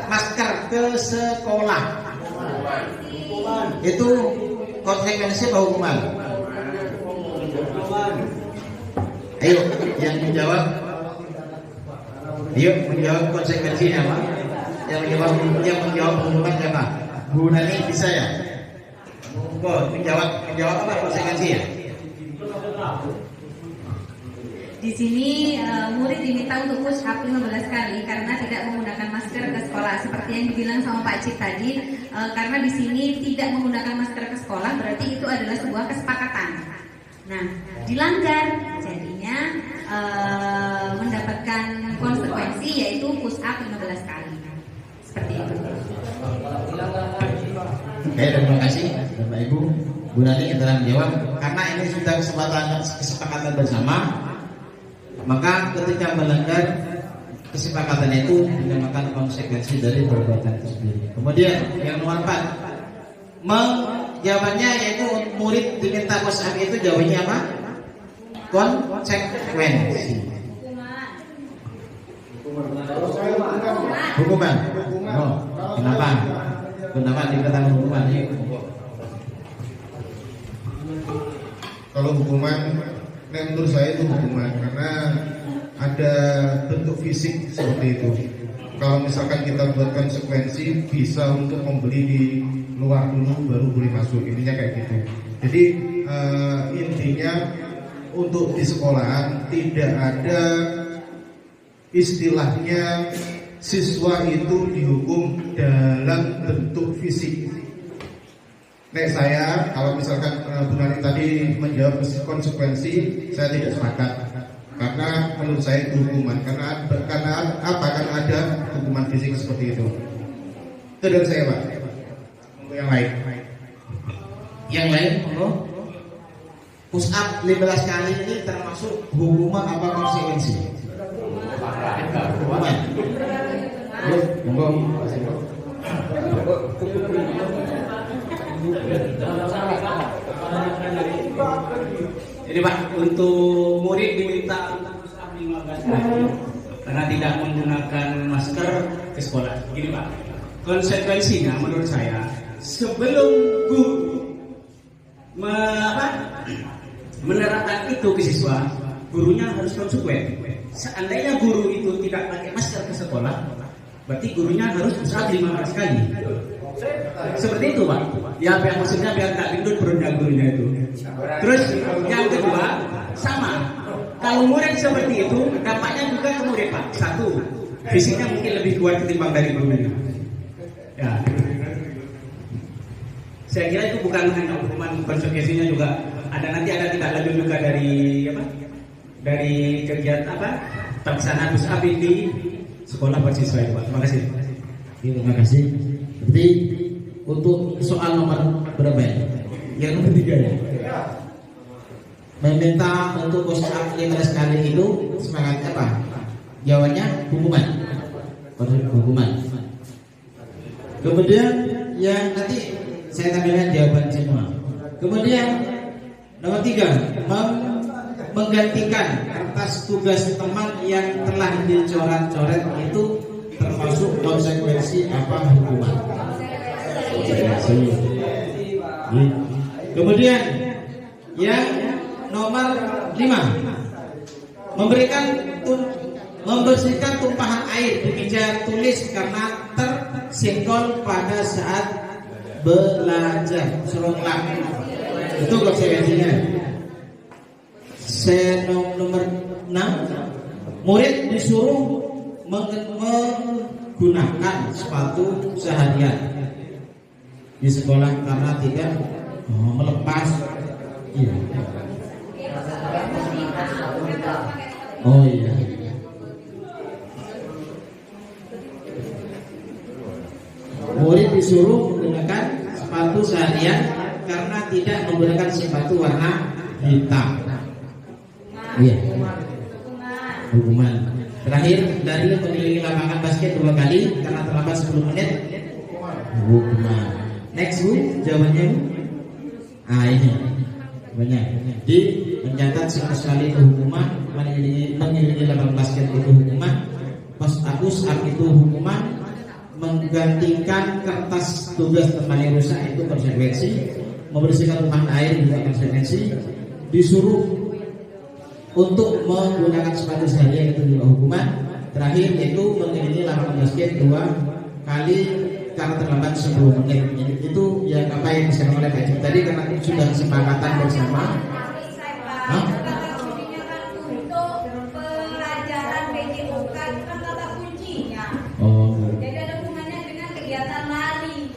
masker ke sekolah. Itu konsekuensi atau hukuman? Ayo, yang menjawab. Ayo, menjawab konsekuensinya apa? Yang menjawab hukuman apa? Bu Nani bisa ya? Kok menjawab apa konsekuensinya? Di sini murid diminta untuk push up 15 kali karena tidak menggunakan masker ke sekolah. Seperti yang dibilang sama Pak Cip tadi, karena di sini tidak menggunakan masker ke sekolah berarti itu adalah sebuah kesepakatan. Nah, dilanggar, jadinya mendapatkan konsekuensi yaitu push up 15 kali. Seperti itu. Oke, terima kasih Bapak Ibu. Bu Nani telah menjawab. Karena ini sudah kesepakatan bersama, maka ketika melanggar kesepakatan itu dinamakan konsekuensi dari perbuatan itu sendiri. Kemudian yang nomor 4, jawabannya yaitu murid diminta push up itu jawabannya apa? Konsekuensi. Hukuman. Oh, kenapa? Kenapa dikatakan hukuman ini? Kalau hukuman, menurut saya itu hukuman karena ada bentuk fisik seperti itu. Kalau misalkan kita buat konsekuensi, bisa untuk membeli di luar dulu baru boleh masuk. Intinya kayak gitu. Jadi intinya untuk di sekolahan tidak ada istilahnya siswa itu dihukum dalam bentuk fisik. Nek saya, kalau misalkan Bu Nani tadi menjawab konsekuensi, saya tidak sepakat. Karena menurut saya itu hukuman. Karena apa? Karena ada hukuman fisik seperti itu. Itu dari saya, Pak. Untuk yang lain. Yang lain, push up 15 kali ini termasuk hukuman apa konsekuensi? Hukuman. Jadi Pak, untuk murid diminta untuk push up 15 kali karena tidak menggunakan masker ke sekolah. Begini Pak, konsekuensinya menurut saya sebelum guru menerapkan itu ke siswa, gurunya harus konsekuen. Seandainya guru itu tidak pakai masker ke sekolah, berarti gurunya harus usaha 15 kali. Seperti itu Pak. Ya maksudnya biar tak gendut perutnya gurunya itu. Terus yang kedua sama. Kalau murid seperti itu, dampaknya juga ke murid Pak. Satu, fisiknya mungkin lebih kuat ketimbang dari gurunya. Ya. Saya kira itu bukan hanya hukuman, konsekuensinya juga ada tidak lanjut juga dari apa? Dari kegiatan apa? Pelaksanaan Pusat di sekolah mahasiswa itu Pak. Terima kasih. Terima kasih. Jadi untuk soal nomor berapa ya? Yang nomor 3 ya. Meminta untuk push up 15 kali itu semangatnya apa? Jawabannya hukuman. Hukuman. Kemudian yang nanti saya tampilkan jawaban semua. Kemudian nomor 3, menggantikan kertas tugas teman yang telah dicoret-coret itu termasuk konsekuensi apa hukuman? Kemudian yang nomor 5, membersihkan tumpahan air di meja tulis karena tersenggol pada saat belajar. Suruh ulang. Itu konsekuensinya. Nomor 6, murid disuruh menggunakan sepatu seharian di sekolah karena tidak melepas. Iya. Oh iya. Murid disuruh menggunakan sepatu seharian karena tidak menggunakan sepatu warna hitam. Iya. Hukuman. Terakhir, dari mengelilingi lapangan basket 2 kali karena terlambat 10 menit. Hukuman. Next Bu, jawabannya Bu. Ini banyak. Di mencatat 100 kali itu hukuman, mengelilingi lapangan basket itu hukuman, push up itu hukuman, menggantikan kertas tugas teman yang rusak itu konsekuensi, membersihkan tumpahan air juga konsekuensi, disuruh untuk menggunakan sepatu seharian itu juga hukuman. Terakhir itu mengelilingi lapangan basket 2 kali karena terlambat 10 menit. Itu yang apa yang disampaikan oleh Pak Cip tadi karena sudah kesepakatan bersama. Untuk pelajaran PJOK kan kata kuncinya. Jadi ada hubungannya dengan kegiatan lari.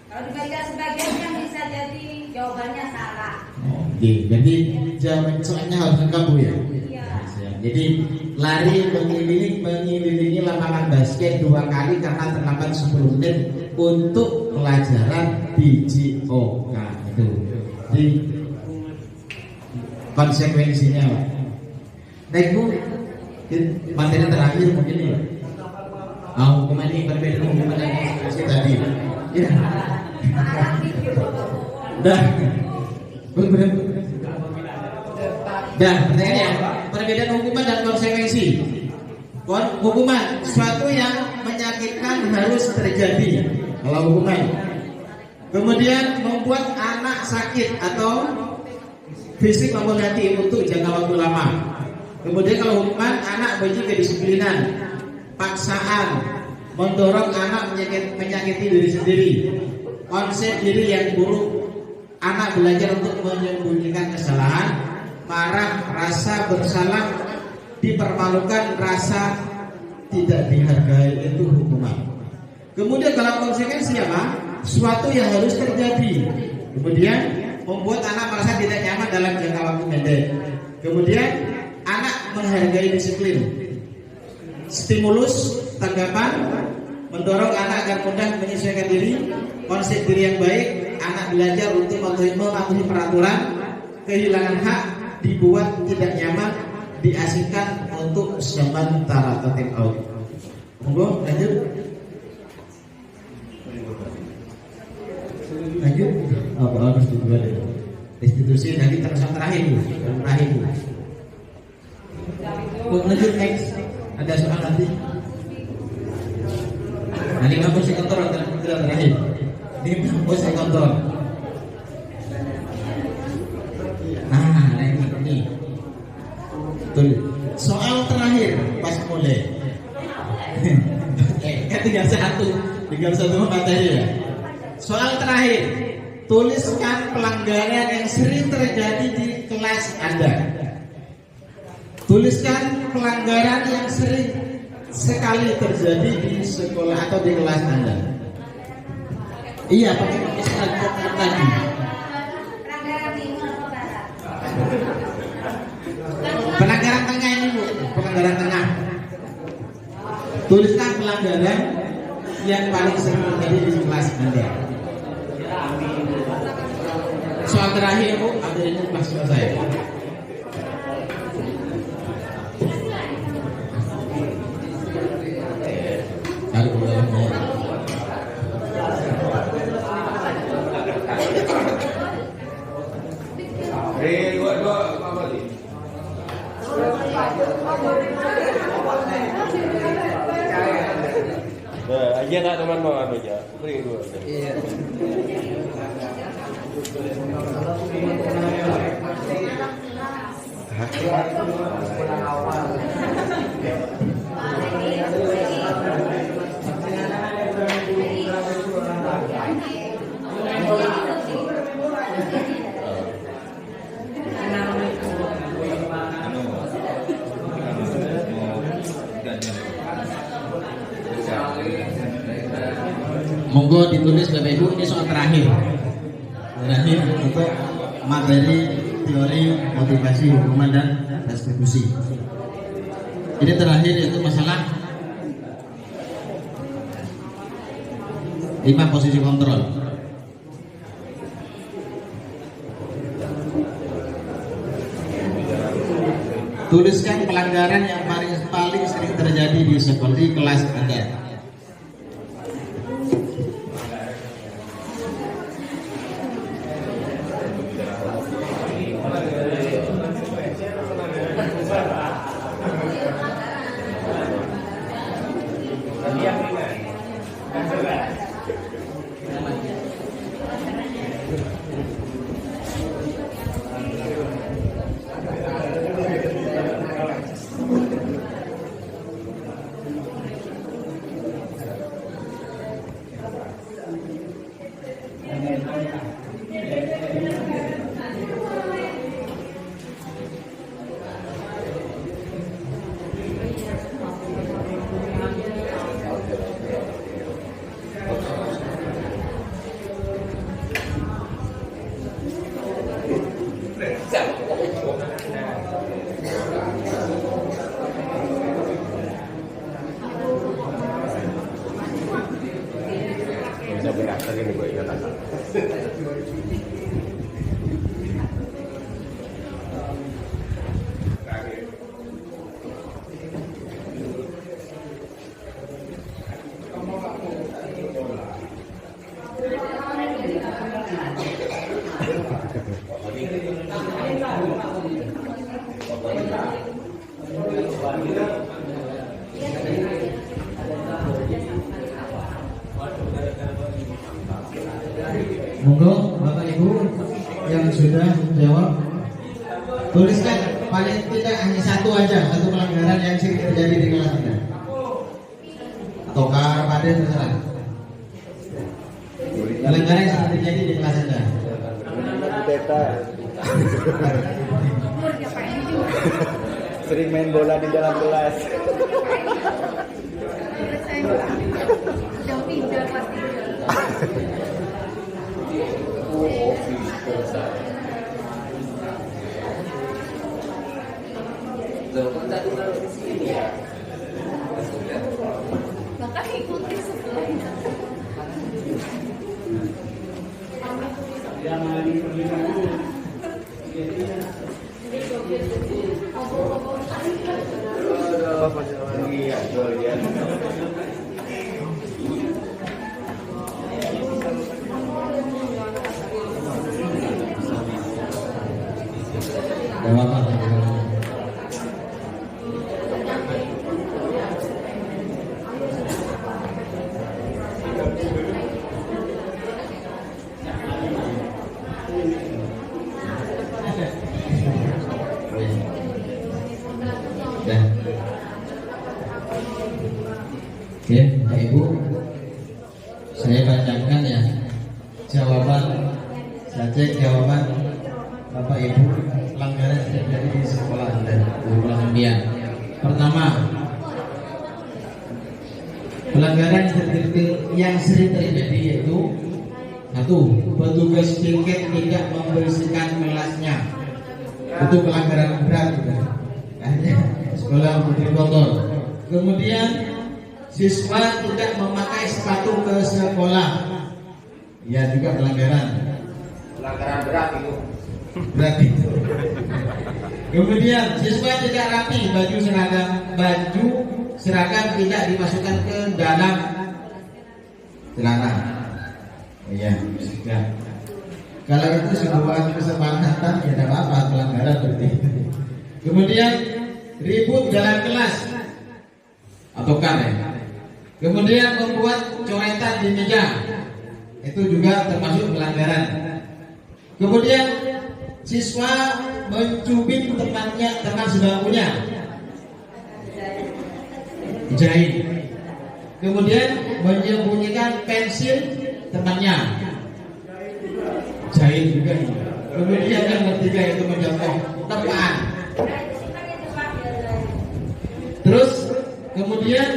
Kalau dibaca sebagian bisa jadi jawabannya salah. Jadi jawaban soalnya harus lengkap Bu ya. Iya. Jadi lari mengelilingi lapangan basket 2 kali karena terlambat 10 menit untuk pelajaran PJOK itu. Jadi konsekuensinya Pak. Baik Bu, materi terakhir mungkin ya. Hukuman ini berbeda hukuman yang tadi. Ya. Pertanyaannya perbedaan hukuman dan konsekuensi. Hukuman sesuatu yang menyakitkan harus terjadi. Kalau hukuman, kemudian membuat anak sakit atau fisik maupun hati untuk jangka waktu lama. Kemudian kalau hukuman, anak benci kedisiplinan, paksaan, mendorong anak menyakiti diri sendiri, konsep diri yang buruk, anak belajar untuk menyembunyikan kesalahan, marah, rasa bersalah, dipermalukan, rasa tidak dihargai, itu hukuman. Kemudian kalau konsekuensi apa? Sesuatu yang harus terjadi. Kemudian membuat anak merasa tidak nyaman dalam jangka waktu pendek. Kemudian anak menghargai disiplin. Stimulus, tanggapan, mendorong anak agar mudah menyesuaikan diri, konsep diri yang baik, anak belajar untuk mematuhi peraturan, kehilangan hak, dibuat tidak nyaman, diasingkan untuk sementara atau take out. Monggo lanjut. Lanjut. Harus juga deh. Institusi tadi terakhir Bu. Lanjut next. Ada soal nanti. Nanti kamu saya kontrol terakhir. Ini kamu saya kontrol. Nah, ini. Tulis. Soal terakhir pas mulai. Tinggal satu materi ya. Soal terakhir, tuliskan pelanggaran yang sering terjadi di kelas Anda. Tuliskan pelanggaran yang sering sekali terjadi di sekolah atau di kelas Anda. Iya, pakai tadi. Pelanggaran tengah ini Bu, pelanggaran tengah. Tuliskan pelanggaran yang paling sering terjadi di kelas Anda. Soal terakhir Bu, akhirnya pas selesai. Aja nak teman mau anu aja. Beri dua. Iya. Monggo ditulis Bapak Ibu, ini soal terakhir untuk materi teori motivasi hukuman dan restitusi. Ini terakhir yaitu masalah 5 posisi kontrol. Tuliskan pelanggaran yang paling sering terjadi di sekolah di kelas Anda. Monggo Bapak Ibu yang sudah menjawab, tuliskan paling tidak hanya satu pelanggaran yang sering terjadi di kelas Anda. Ataukah pada terserah. Pelanggaran yang sering terjadi di kelas Anda. Sering main bola di dalam kelas. Ya. Oke, Bapak Ibu, saya bacakan ya jawaban, saya cek jawaban Bapak Ibu pelanggaran yang terjadi di sekolah dan ulang dia. Pertama, pelanggaran yang sering terjadi yaitu satu, petugas piket tidak membersihkan kelasnya. Itu pelanggaran berat, sekolah putri kotor. Kemudian siswa tidak memakai sepatu ke sekolah, ya juga pelanggaran berat itu. Berat itu. Kemudian siswa tidak rapi, baju seragam tidak dimasukkan ke dalam celana. Iya, sudah. Kalau itu sebuah kesepakatan ya tidak apa-apa, pelanggaran berarti. Kemudian ribut dalam kelas atau ya. Kemudian membuat coretan di meja, itu juga termasuk pelanggaran. Kemudian siswa mencubit teman sebangkunya, jahit. Kemudian menyembunyikan pensil temannya, jahit juga. Kemudian yang ketiga itu menjatuh tepaan. Terus kemudian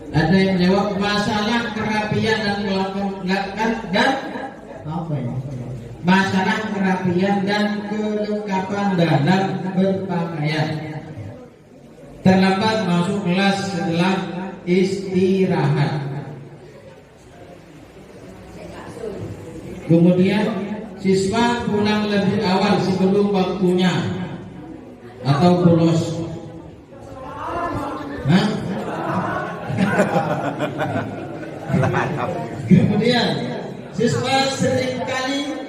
ada yang menjawab masalah kerapian dan masalah kerapian dan kelengkapan dalam berpakaian. Terlambat masuk kelas setelah istirahat. Kemudian siswa pulang lebih awal sebelum waktunya atau bolos. Kemudian siswa seringkali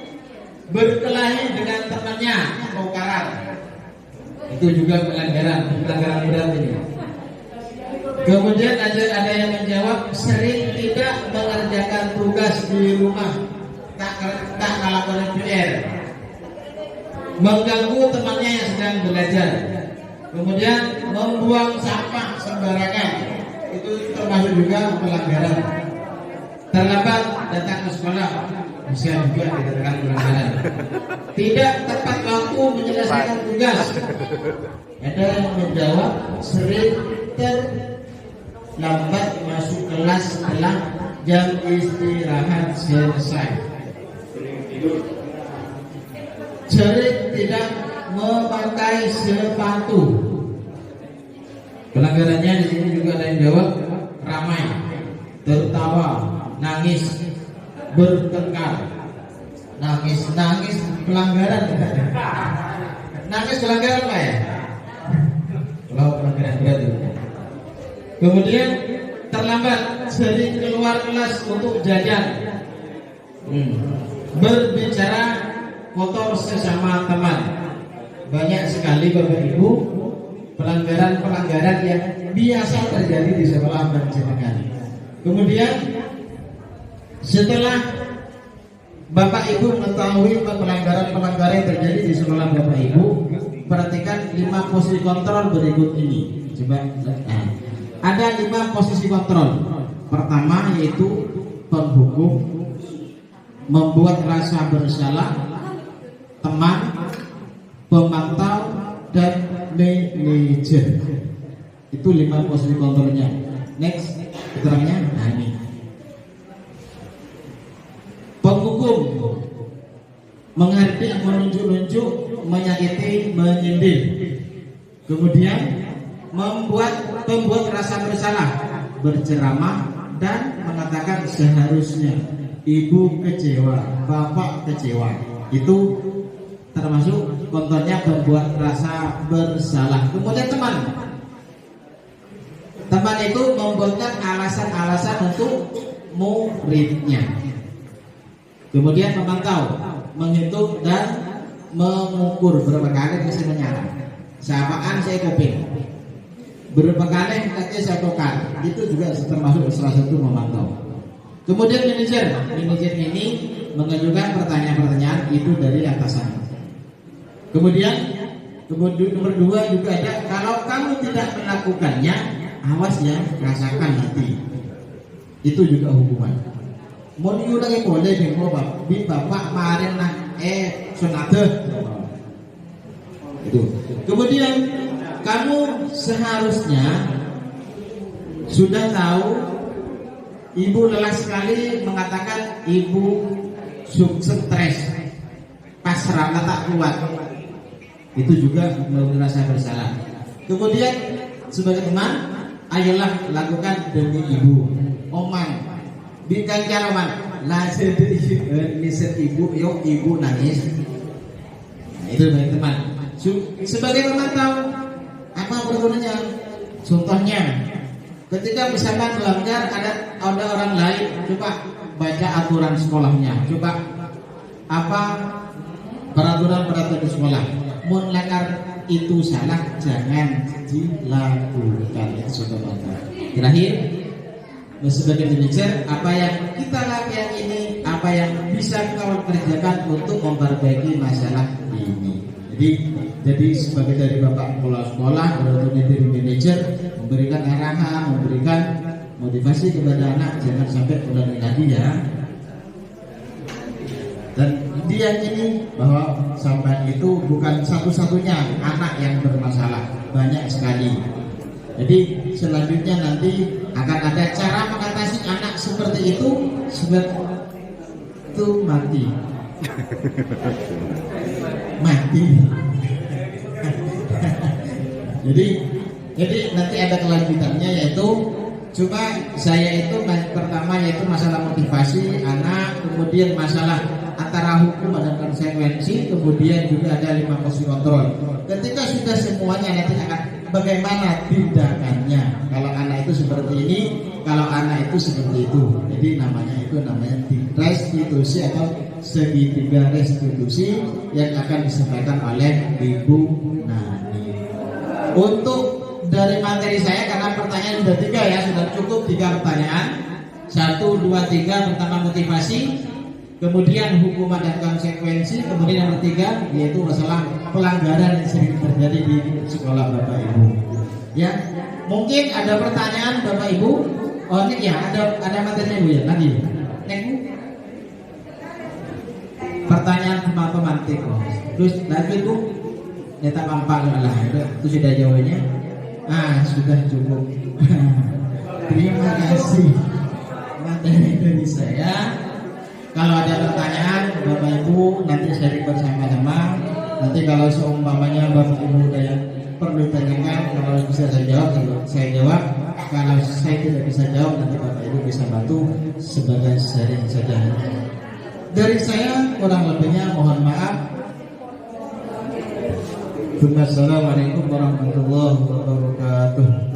berkelahi dengan temannya atau karat. Itu juga pelanggaran berat ini. Kemudian ada yang menjawab sering tidak mengerjakan tugas di rumah, tak melakukan PR, mengganggu temannya yang sedang belajar. Kemudian membuang sampah sembarangan, itu termasuk juga pelanggaran. Terlambat datang ke sekolah, bisa juga dikatakan pelanggaran. Tidak tepat waktu menyelesaikan tugas. Ada yang menjawab sering terlambat masuk kelas setelah jam istirahat selesai. Sering tidak memakai sepatu. Pelanggarannya di sini juga ada yang jawab ramai, tertawa, nangis, bertengkar. Nangis pelanggaran. Nangis pelanggaran apa ya? Kalau pelanggaran berat itu. Kemudian terlambat, sering keluar kelas untuk jajan, berbicara kotor sesama teman. Banyak sekali Bapak Ibu pelanggaran yang biasa terjadi di sekolah pendidikan. Kemudian setelah Bapak Ibu mengetahui pelanggaran yang terjadi di sekolah Bapak Ibu, perhatikan 5 posisi kontrol berikut ini. Coba ada 5 posisi kontrol. Pertama yaitu penghukum, membuat rasa bersalah, teman, pemantau, dan manajer. Itu 5 posisi kontrolnya. Next, keterangannya. Nah ini. Penghukum, menghardik, menunjuk-nunjuk, menyakiti, menyindir. Kemudian membuat rasa bersalah, berceramah dan mengatakan seharusnya, ibu kecewa, bapak kecewa. Itu termasuk kontrolnya membuat rasa bersalah. Kemudian teman itu membuatkan alasan-alasan untuk muridnya. Kemudian memantau, menghitung dan mengukur berapa kali mesti menyala. Sapaan saya kuping, berapa kali katanya saya tokar. Itu juga termasuk salah satu memantau. Kemudian manajer ini mengajukan pertanyaan-pertanyaan itu dari atasan. Kemudian Kemudian nomor 2 juga ada, kalau kamu tidak melakukannya, awas ya, rasakan nanti. Itu juga hukuman. Mau diulangi boleh nih, bapak kemarin nak sunateh. Itu. Kemudian kamu seharusnya sudah tahu, ibu lelah sekali mengatakan ibu stres, pasrah, tak kuat. Itu juga merasa bersalah. Kemudian sebagai teman, ayolah lakukan demi ibu. Oman, bikin cara man, lah nisir ibu, yuk ibu nangis. Nah, itu sebagai teman. Sebagai teman tahu apa peraturannya. Contohnya, ketika misalkan melanggar ada orang lain, coba baca aturan sekolahnya. Coba apa peraturan di sekolah. Melanggar itu salah, jangan dilakukan. Itu sudah mantap. Terakhir, sebagai manajer, apa yang kita lakukan ini, apa yang bisa kawan kerjakan untuk memperbaiki masalah ini. Jadi sebagai dari bapak kepala sekolah, atau dari manajer, memberikan arahan, memberikan motivasi kepada anak, jangan sampai ulangi lagi ya. Dan dia ini bahwa sampai itu bukan satu-satunya anak yang bermasalah, banyak sekali. Jadi selanjutnya nanti akan ada cara mengatasi anak seperti itu sebab itu mati. Jadi nanti ada kelanjutannya, yaitu cuma saya itu pertama yaitu masalah motivasi anak, kemudian masalah antara hukum dan konsekuensi, kemudian juga ada 5 posisi kontrol. Ketika sudah semuanya nanti akan bagaimana tindakannya. Kalau anak itu seperti ini, kalau anak itu seperti itu. Jadi namanya restitusi atau segitiga restitusi yang akan disampaikan oleh Ibu Nani. Untuk dari materi saya, karena pertanyaan sudah 3 ya, sudah cukup 3 pertanyaan. 1, 2, 3. Pertama motivasi, kemudian hukuman dan konsekuensi, kemudian yang ketiga yaitu masalah pelanggaran yang sering terjadi di sekolah Bapak Ibu. Ya, mungkin ada pertanyaan Bapak Ibu. Oh ini ya, ada materinya Bu ya lagi. Bu. Pertanyaan cuma pemantik. Terus lagi Bu, nyata pampak lah. Itu sudah jawabannya. Sudah cukup. Terima kasih materi dari saya. Kalau ada pertanyaan Bapak Ibu nanti sharing bersama-sama. Nanti kalau seumpamanya Bapak Ibu ada yang perlu tanyakan, kalau bisa saya jawab, saya jawab. Kalau saya tidak bisa jawab, nanti Bapak Ibu bisa bantu sebagai sharing saja. Dari saya kurang lebihnya mohon maaf. Assalamualaikum warahmatullahi wabarakatuh.